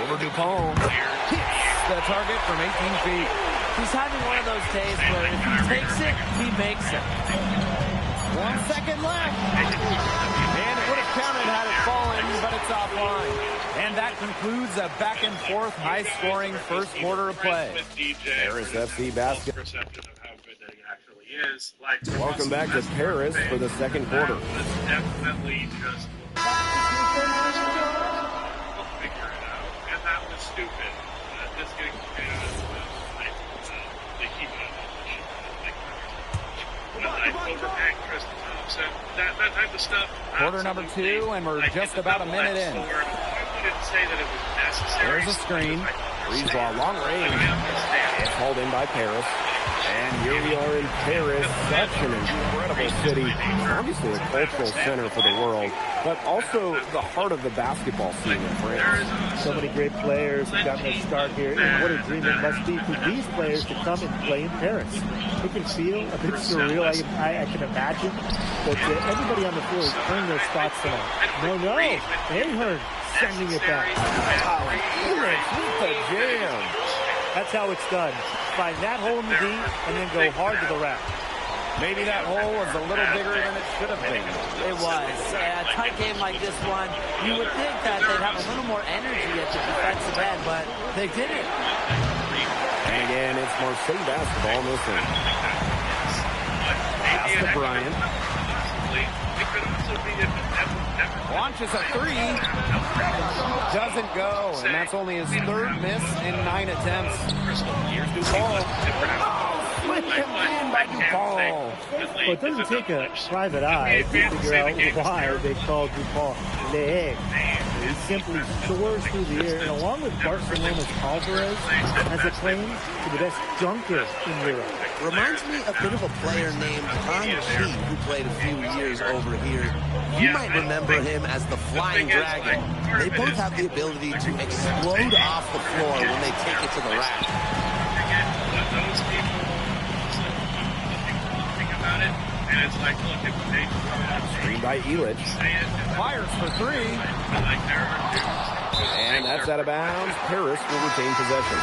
Over Dupont. Hits the target from 18 feet. He's having one of those days where if he takes it, he makes it. 1 second left. And it would have counted had it fallen, but it's offline. And that concludes a back-and-forth, high-scoring first quarter of play. Paris FC basket. Welcome back to Paris for the second quarter. Definitely just figure it out, and that was stupid. Just getting they keep it on overpaying Chris Thompson, that type of stuff. Quarter number 2, and we're just about a minute in. I wouldn't say that it was necessary. There's a screen. Breezewalk, long range. It's hauled in by Paris. And here we are in Paris, such an incredible city. Obviously a cultural center for the world, but also the heart of the basketball scene in France. So many great players have gotten their start here, and what a dream it must be for these players to come and play in Paris. It can feel a bit surreal, I can imagine, but everybody on the floor is earning their spots tonight. No, Ahern sending it back. Wow, Felix with the jam. That's how it's done. Find that hole in the D and then go hard to the rack. Maybe that hole was a little bigger than it should have been. It was. A tight game like this one, you would think that they'd have a little more energy at the defensive end, but they didn't. And again, it's Marseille basketball missing. Pass to Bryant. Launches a 3. Doesn't go, and that's only his third miss in 9 attempts. Here's Dupont. Slip him in by Dupont. Well, it doesn't take a private eye to figure out why they call Dupont Le. He simply soars through the air, and along with Barcelona's Alvarez, has a claim to the best dunker in Europe. Reminds me a bit of a player named Han Chi, who played a few years over here. You might remember him as the Flying Dragon. They both have the ability to explode off the floor when they take it to the rack. Screen by Illich. Fires for 3. And that's out of bounds. Paris will retain possession.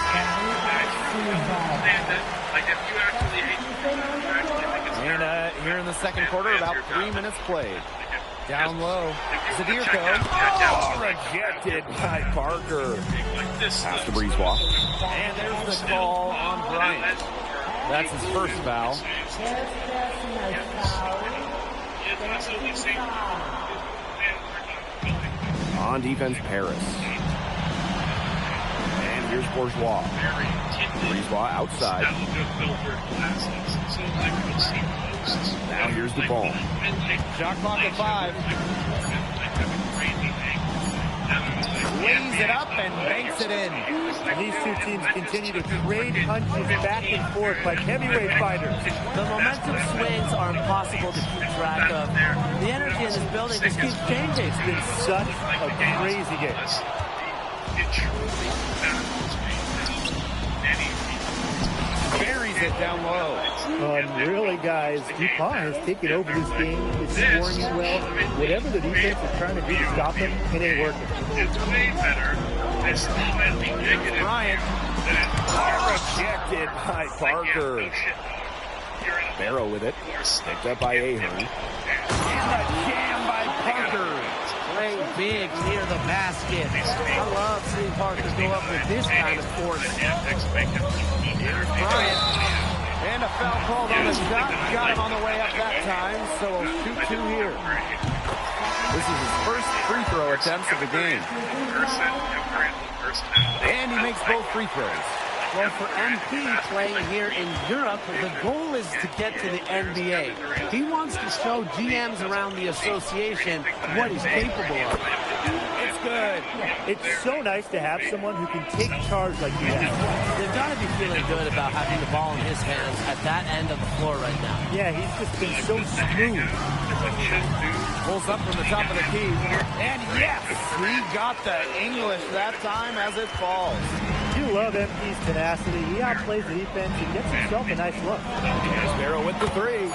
And here in the second quarter, about 3 minutes played. Down low. Zadirko. Oh, rejected by Parker. Pass to Breezewalk. And there's the call on Bryant. That's his first foul. On defense, Paris. here's Bourgeois. Bourgeois outside. Now here's the ball. Shot clock at 5. Lays it up and banks it in. These two teams continue to trade punches back and forth like heavyweight fighters. The momentum swings are impossible to keep track of. The energy in this building just keeps changing. It's been such a crazy game. Buries it down low. Really, guys, DuPont has taken over this game. It's scoring it well. Whatever the defense is trying to do to stop him, it ain't working. It's way better. It's not indicative. Bryant. Rejected by Parker. Barrow with it. Picked up by Ahern. And a jam by Parker. Play big near the basket. I love seeing Parker go up with this kind of force. Here's Bryant. And a foul called on the shot. Got him on the way up that time, so we'll shoot 2 here. This is his first free throw attempts of the game. And he makes both free throws. Well, for MP playing here in Europe, the goal is to get to the NBA. He wants to show GMs around the association what he's capable of. It's good. It's so nice to have someone who can take charge like he has. They've got to be feeling good about having the ball in his hands at that end of the floor right now. Yeah, he's just been so smooth. Pulls up from the top of the key. And yes, he got the English that time as it falls. You love MP's tenacity. He outplays the defense and gets himself a nice look. Here's Barrow with the 3.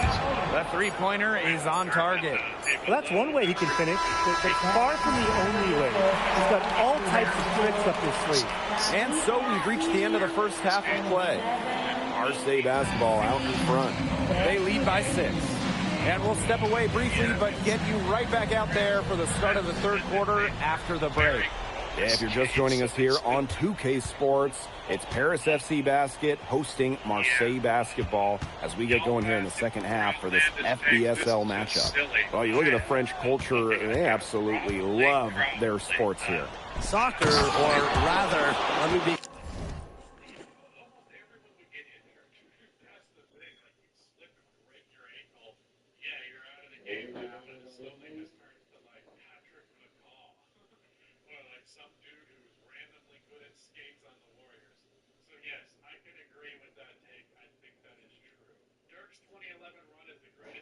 The three-pointer is on target. Well, that's one way he can finish, but it's far from the only way. He's got all types of tricks up his sleeve. And so we've reached the end of the first half of play. Marseille basketball out in front. They lead by 6. And we'll step away briefly, but get you right back out there for the start of the third quarter after the break. Yeah, if you're just joining us here on 2K Sports, it's Paris FC Basket hosting Marseille basketball as we get going here in the second half for this FBSL matchup. Well, you look at the French culture, they absolutely love their sports here. Soccer, or rather, let me be...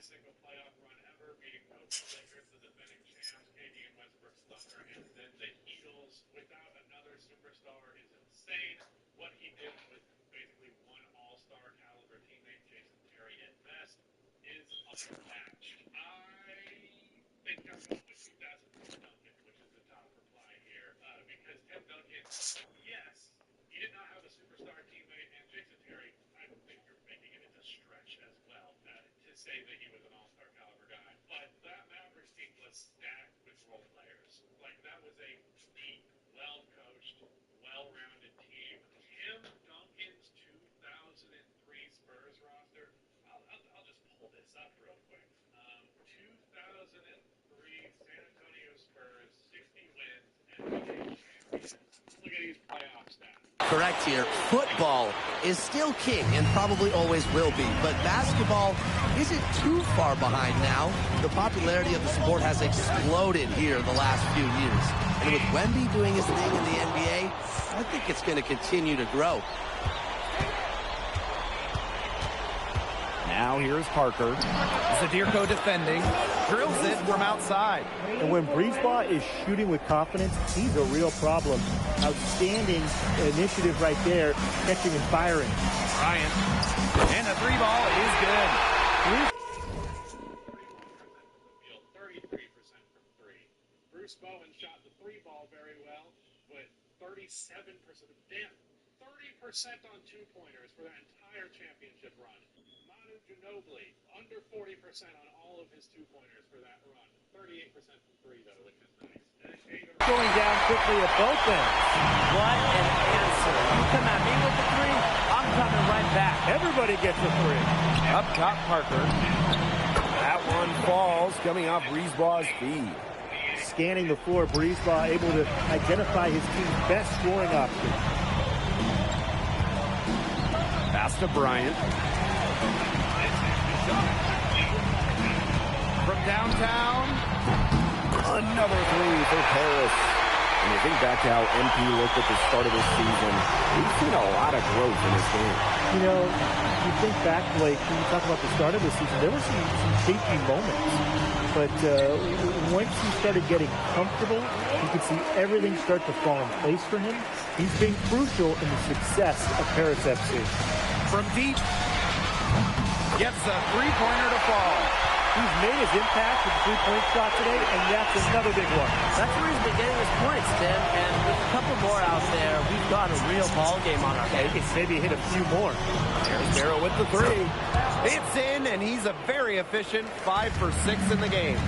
Single playoff run ever, beating both the Lakers, the defending champs, KD and Westbrook's Thunder, and then the Eagles without another superstar is insane. What he did with basically one all-star caliber teammate, Jason Terry at best, is unmatched. I think I'm going with 2004 Duncan, which is the top reply here, because Tim Duncan, yes, he did not have a superstar teammate, and Jason Terry, I think you're making it into stretch as well to say that he was an all-star caliber guy. But that Mavericks team was stacked with role players. Like, that was a deep, well-coached, well-rounded team. Tim Duncan's 2003 Spurs roster, I'll just pull this up real quick. 2003 San Antonio Spurs, 60 wins, NBA champions. Look at these playoff stats. Correct here. Football is still king and probably always will be, but basketball isn't too far behind now. The popularity of the sport has exploded here the last few years. And with Wemby doing his thing in the NBA, I think it's going to continue to grow. Now here's Parker. Zadirko defending. Drills it from outside. And when Breezeball is shooting with confidence, he's a real problem. Outstanding initiative right there, catching and firing. Bryant. And the 3-ball is good. 33% from 3. Bruce Bowen shot the 3-ball very well, but 37%. Damn, 30% on 2-pointers for that entire championship run. Manu Ginobili, under 40% on all of his 2-pointers for that run. 38% from 3, though, which is nice. Going down quickly at both ends. What an answer. You come at me with the 3, I'm coming right back. Everybody gets a 3. Up top, Parker. That one falls, coming off Breezeball's feed. Scanning the floor, Breezeball able to identify his team's best scoring option. to Bryant. From downtown, Another three for Paris. And you think back to how MP looked at the start of this season, we've seen a lot of growth in this game. You know, you think back, Blake, when you talk about the start of the season, there were some shaky moments. But once he started getting comfortable, you could see everything start to fall in place for him. He's been crucial in the success of Paris FC. from deep, gets a three-pointer to fall. He's made his impact with the three-point shot today, and that's another big one. That's where he's been getting his points, Tim. And with a couple more out there, we've got a real ball game on our hands. Maybe hit a few more. There's Darrow with the three. It's in, and he's a very efficient 5 for 6 in the game.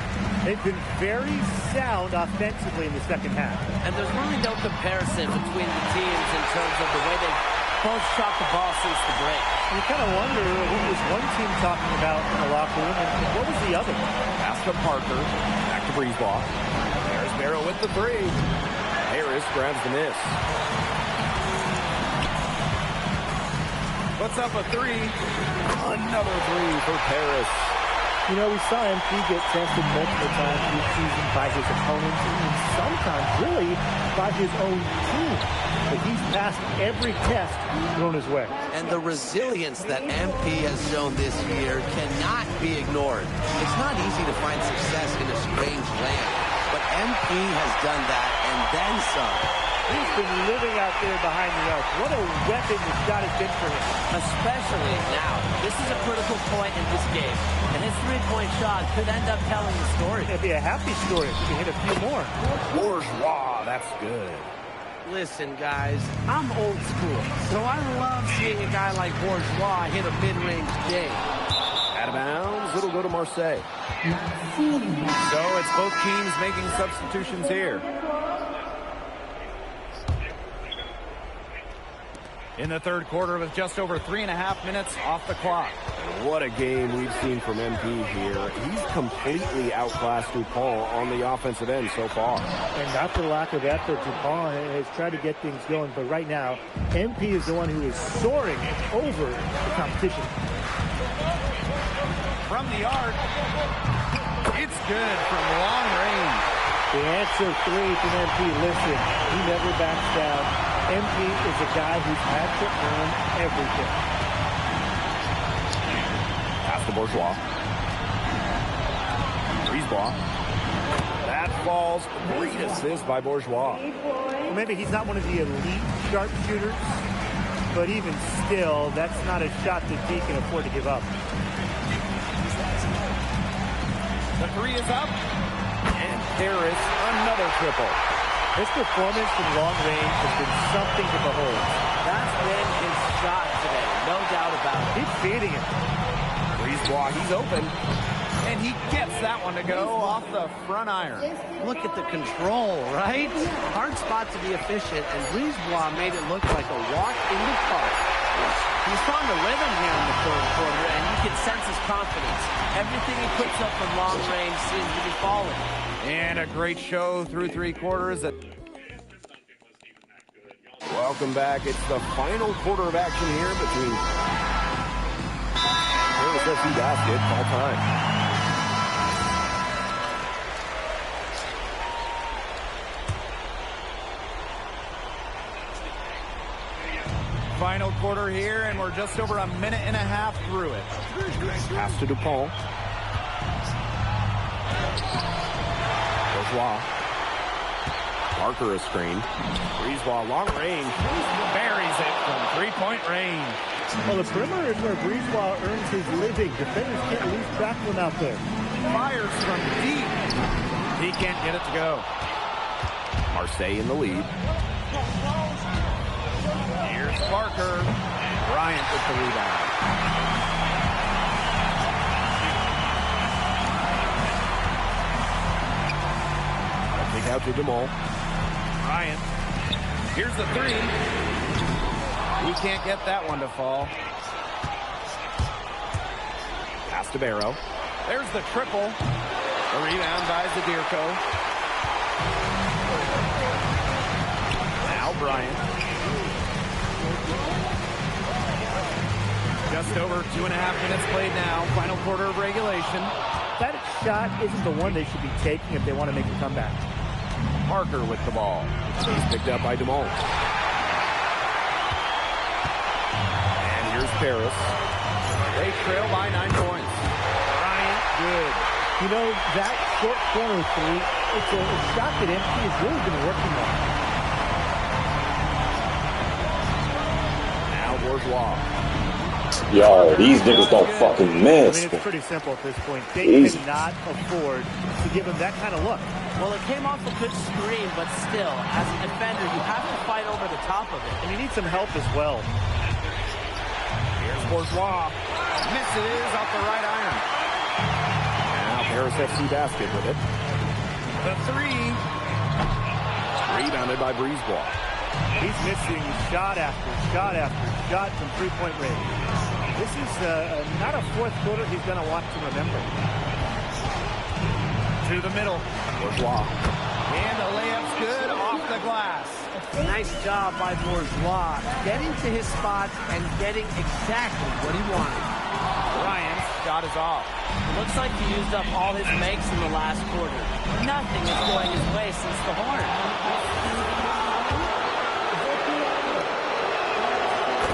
They've been very sound offensively in the second half. And there's really no comparison between the teams in terms of the way they both shot the ball since the break. You kind of wonder what was one team talking about in the locker room and what was the other? Pass to Parker. Back to Breezeball. There's Barrow with the three. Harris grabs the miss. Puts up a three. Another three for Paris. You know, we saw MP get tested multiple times this season by his opponents and sometimes really by his own team. But he's passed every test thrown his way. And the resilience that MP has shown this year cannot be ignored. It's not easy to find success in a strange land, but MP has done that and then some. He's been living out there behind the arc. What a weapon this shot has been for him. Especially now. This is a critical point in this game. And his three-point shot could end up telling the story. It'd be a happy story if he can hit a few more. Bourgeois, that's good. Listen, guys, I'm old school, so I love seeing a guy like Bourgeois hit a mid-range game. Out of bounds, it'll go to Marseille. So it's both teams making substitutions here. In the third quarter with just over 3.5 minutes off the clock. What a game we've seen from MP here. He's completely outclassed Dupont on the offensive end so far. And not for lack of effort, Dupont has tried to get things going, but right now, MP is the one who is soaring over the competition. From the arc, it's good from long range. The answer three from MP, listen, he never backs down. MP is a guy who's had to earn everything. Pass to Bourgeois. Breezeball. That falls. Great assist by Bourgeois. Well, maybe he's not one of the elite sharpshooters, but even still, that's not a shot that he can afford to give up. The three is up. And Paris, another triple. His performance from long range has been something to behold. That's been his shot today, no doubt about it. Keep feeding him. Breezeball, he's open. And he gets that one to go off the front iron. Look at the control, right? Hard spot to be efficient, and Breezeball made it look like a walk in the park. He's found a rhythm here in the third quarter, and you can sense his confidence. Everything he puts up from long range seems to be falling. And a great show through three quarters. Welcome back. It's the final quarter of action here between Paris FC basket all time. Final quarter here, and we're just over a minute and a half through it. Pass to Dupont. Bourgeois. Parker a screen. Breezeball long range. Buries it from three-point range. Well, the perimeter is where Breezeball earns his living. Defenders can't lose track of him out there. Fires from deep. He can't get it to go. Marseille in the lead. Here's Parker. Bryant with the rebound. Kick out to DeMol. Bryant. Here's the three. He can't get that one to fall. Pass to Barrow. There's the triple. A rebound by Zadirko. Now Bryant. Just over 2.5 minutes played now. Final quarter of regulation. That shot isn't the one they should be taking if they want to make a comeback. Parker with the ball. He's picked up by Dumont. And here's Paris. They trail by 9 points. Bryant, good. You know, that short corner three, it's a shot that MP has really been working on. Now Bourgeois. Yo, these niggas don't fucking miss. I mean, it's pretty simple at this point. They cannot afford to give him that kind of look. Well, it came off a good screen, but still, as a defender, you have to fight over the top of it. And you need some help as well. Here's Bourgeois. Misses off the right iron. Now Paris FC basket with it. The three. Rebounded by Brisebois. He's missing shot after shot after shot from three-point range. This is not a fourth quarter he's going to want to remember. To the middle. Bourgeois. And the layup's good off the glass. Nice job by Bourgeois, getting to his spot and getting exactly what he wanted. Ryan's shot is off. Looks like he used up all his makes in the last quarter. Nothing is going his way since the horn.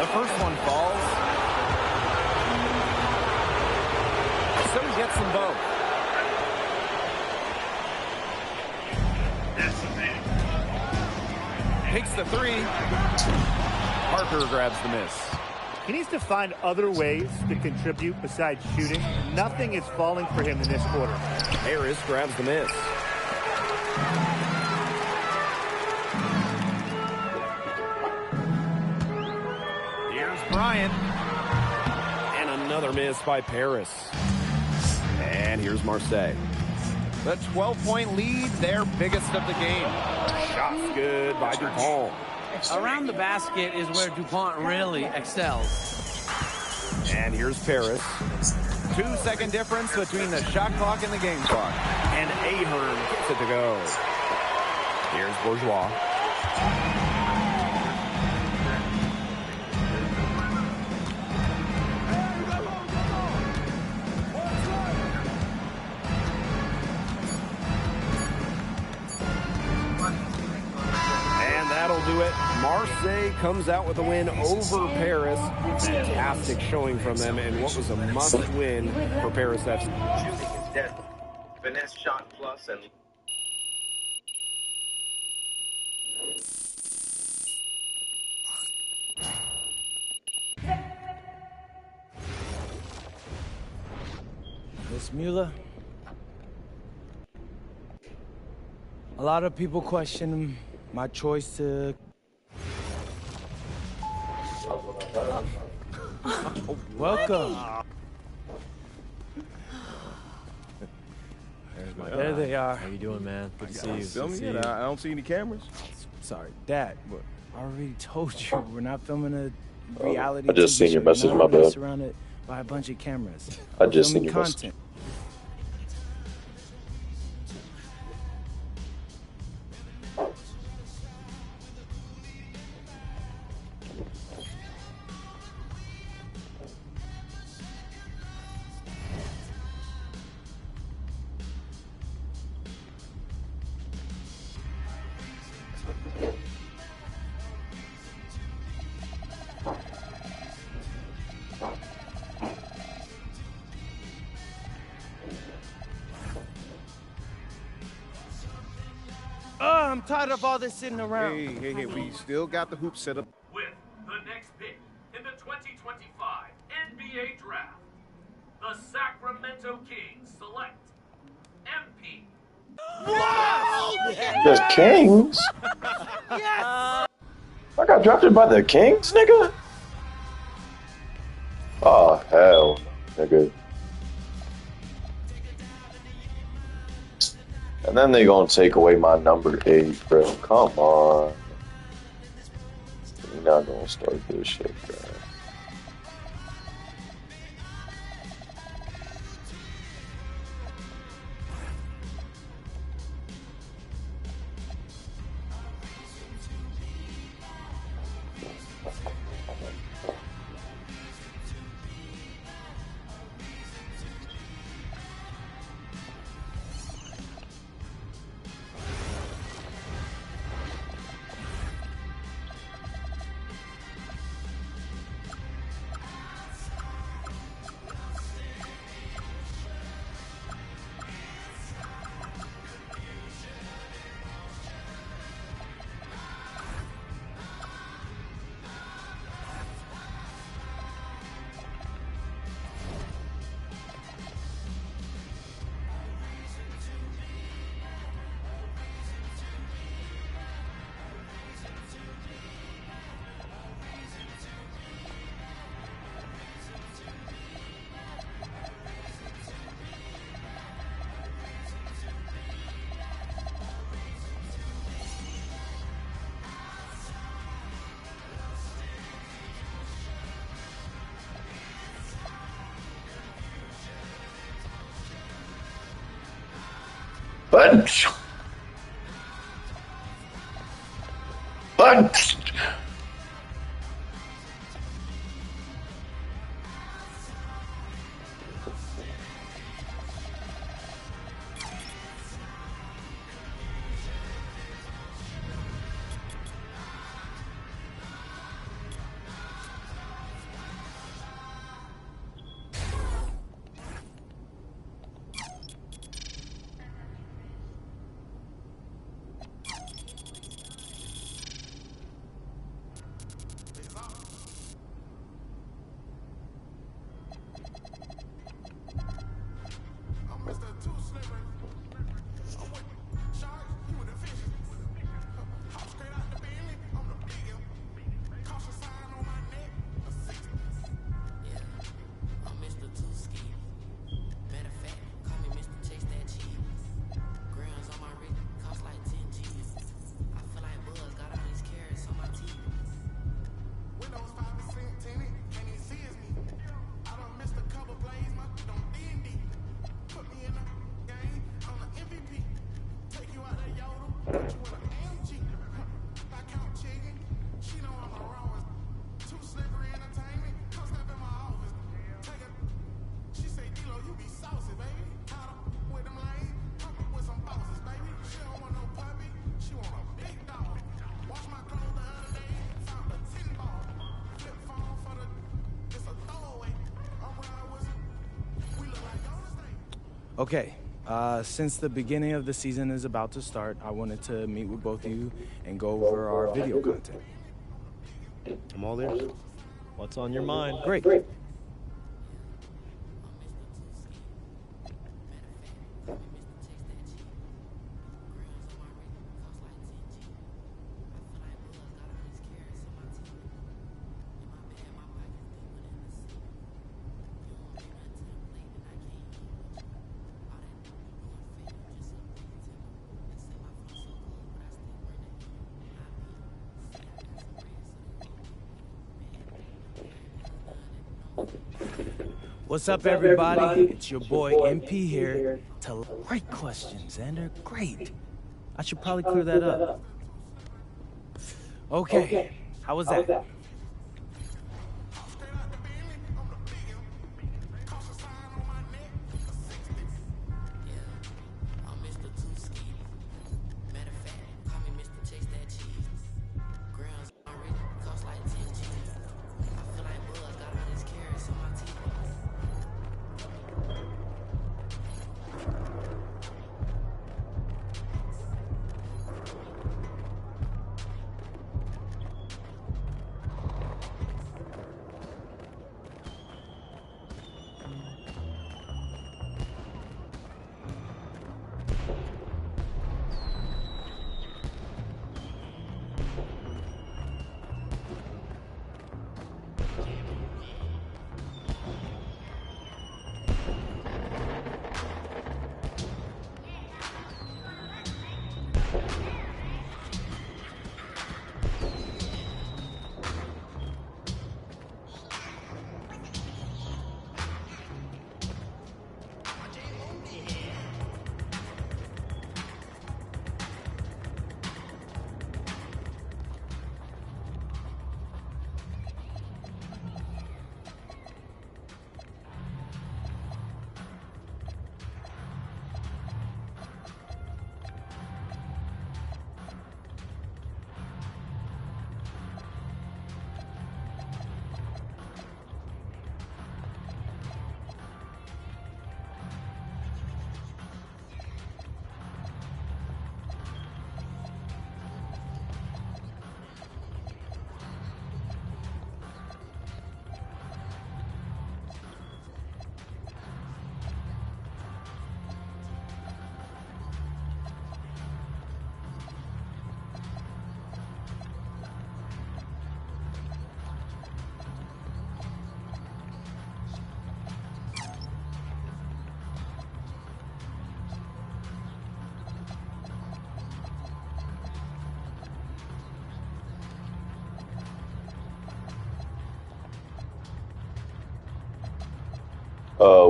The first one falls. So he gets them both. Takes the three. Parker grabs the miss. He needs to find other ways to contribute besides shooting. Nothing is falling for him in this quarter. Harris grabs the miss. Here's Bryant. And another miss by Paris. And here's Marseille. The 12-point lead, their biggest of the game. Shots good by DuPont. Around the basket is where DuPont really excels. And here's Paris. 2-second difference between the shot clock and the game clock. And Ahern gets it to go. Here's Bourgeois. That'll do it. Marseille comes out with a win over Paris. Fantastic showing from them and what was a must-win for Paris FC. Finesse shot plus and Miss Mueller. A lot of people question my choice to... Welcome. There they are. How you doing, man? Good to see you. Filming it? I don't see any cameras. Sorry, Dad. I already told you we're not filming a reality. I just TV seen your show. message, We're my not bad. surrounded by a bunch of cameras. I We're just seen filming your message. content. I'm tired of all this sitting around. Hey, we still got the hoop set up. With the next pick in the 2025 NBA Draft, the Sacramento Kings select MP. The Kings? Yes! I got drafted by the Kings, nigga? Oh, hell, nigga. And then they gonna take away my number 8, bro. Come on. You're not gonna start this shit, bro. Punch! Punch! Okay, since the beginning of the season is about to start, I wanted to meet with both of you and go over our video content. I'm all ears. What's on your mind? Great. What's up, everybody? It's your boy MP here. Great questions, and they're great. I should probably clear that up. Okay, how was that?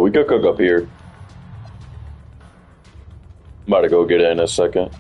We could cook up here. I'm about about to go get it in a second.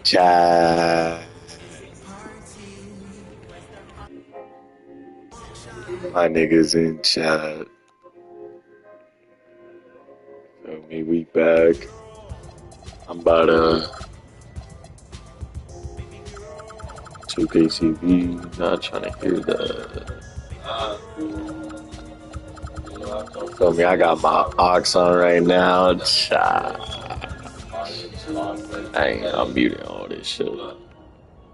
Chat. My niggas in chat. Feel me, we back. I'm about 2KCV. Not trying to hear that. Feel me, I got my aux on right now. Chat. I'm muting all this shit.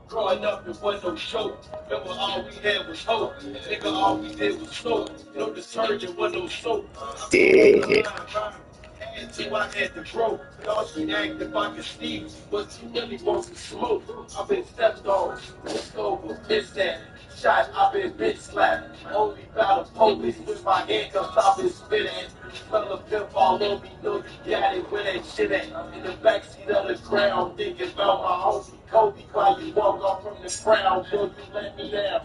Growing up, it wasn't no joke. Remember, all we had was hope. Nigga, all we did was soap. No detergent, was no soap. Yeah. Until I had to grow. Y'all she acted like a Steve, but she really wants to smoke. I've been stepped on, pushed over, pissed at, shot, I've been bitch slapped. Only battle police with my handcuffs, I've been spit at. Smell a pimp all over me, know you got it, where that shit at. In the backseat of the ground, thinking about my homie Kobe, while you walk off from the ground, will you let me down?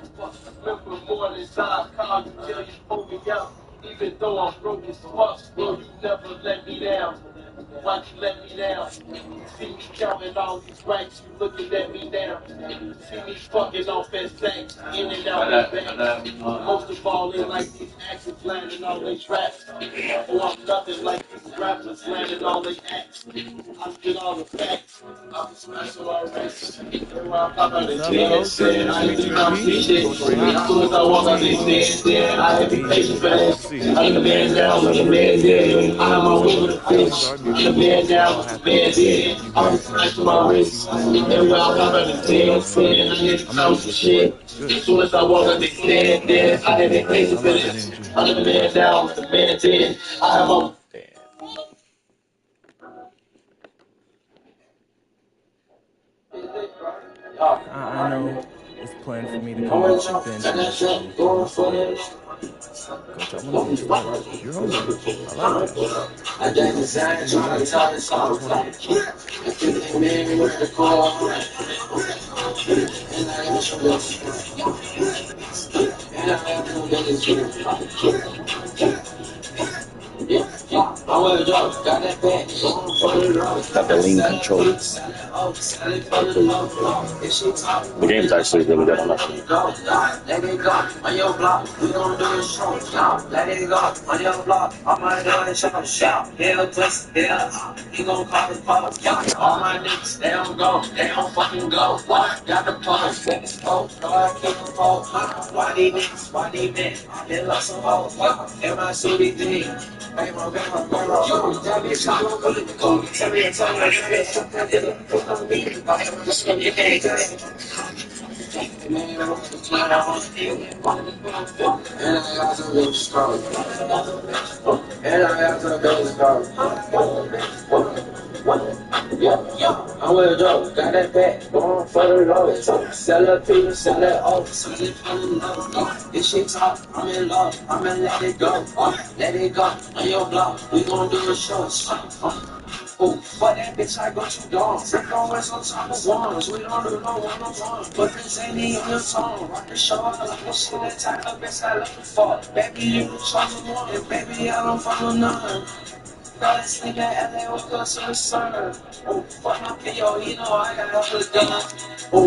Remember morning time, call you till you pull me out. Even though I'm broke as fuck, will you never let me down? Why'd you let me down? See me counting all these racks, you looking at me now. See me fucking off that sack, in and out the back. Most of all, they like these actors landing all they traps. Or I'm nothing like these rappers landing all they acts. I spit all the facts, I'm smashing my racks. And when I pop out the stand, I ain't think I'm see shit. As soon as I walk out the stand, I have the patience for that. I'm the man down, I'm the man dead. I have my way with a fish. I'm the man down, I'm the man dead. I'm smashing my wrist. And when I pop out the stand, I hit the couch and shit. As soon as I walk out the stand, I have the patience for that. I'm the man down, I'm the man dead. I have my I know it's planned for me to come off the bench and just Coach, I want to get started. You're hungry. I like that. I Got the lean control. The game's actually really good. I'm not gonna. let it go on your block. We gon' do it strong. Let it go on your block. I'm gonna do it strong. Shout. Hell twist. Hell. He gon' call it pop. All my niggas, they don't go. They don't fucking go. What? Got the pump. Let it smoke. I keep them cold. Why these niggas? Why these men? They love some hoes. In my city thing. Hey, bro. You, that bitch, I'm gon' put it. Go. Tell me, I wear a dope, got that back, going for the low. Sell a piece, sell that off, so they fall in love. This shit talk, I'm in love, I'ma let it go. Let it go, on your block, we gon' do a show. Oh, but that bitch, I got you down. Freak on with some type of ones. We don't do no one-on-one. But this ain't in your song. Rock the show, like the shit that type of bitch I love for. Baby, you the chosen one. And baby, I don't follow none. Got this nigga LA with us to the sun. Oh, fuck my PO, you know I got all the gun. Oh,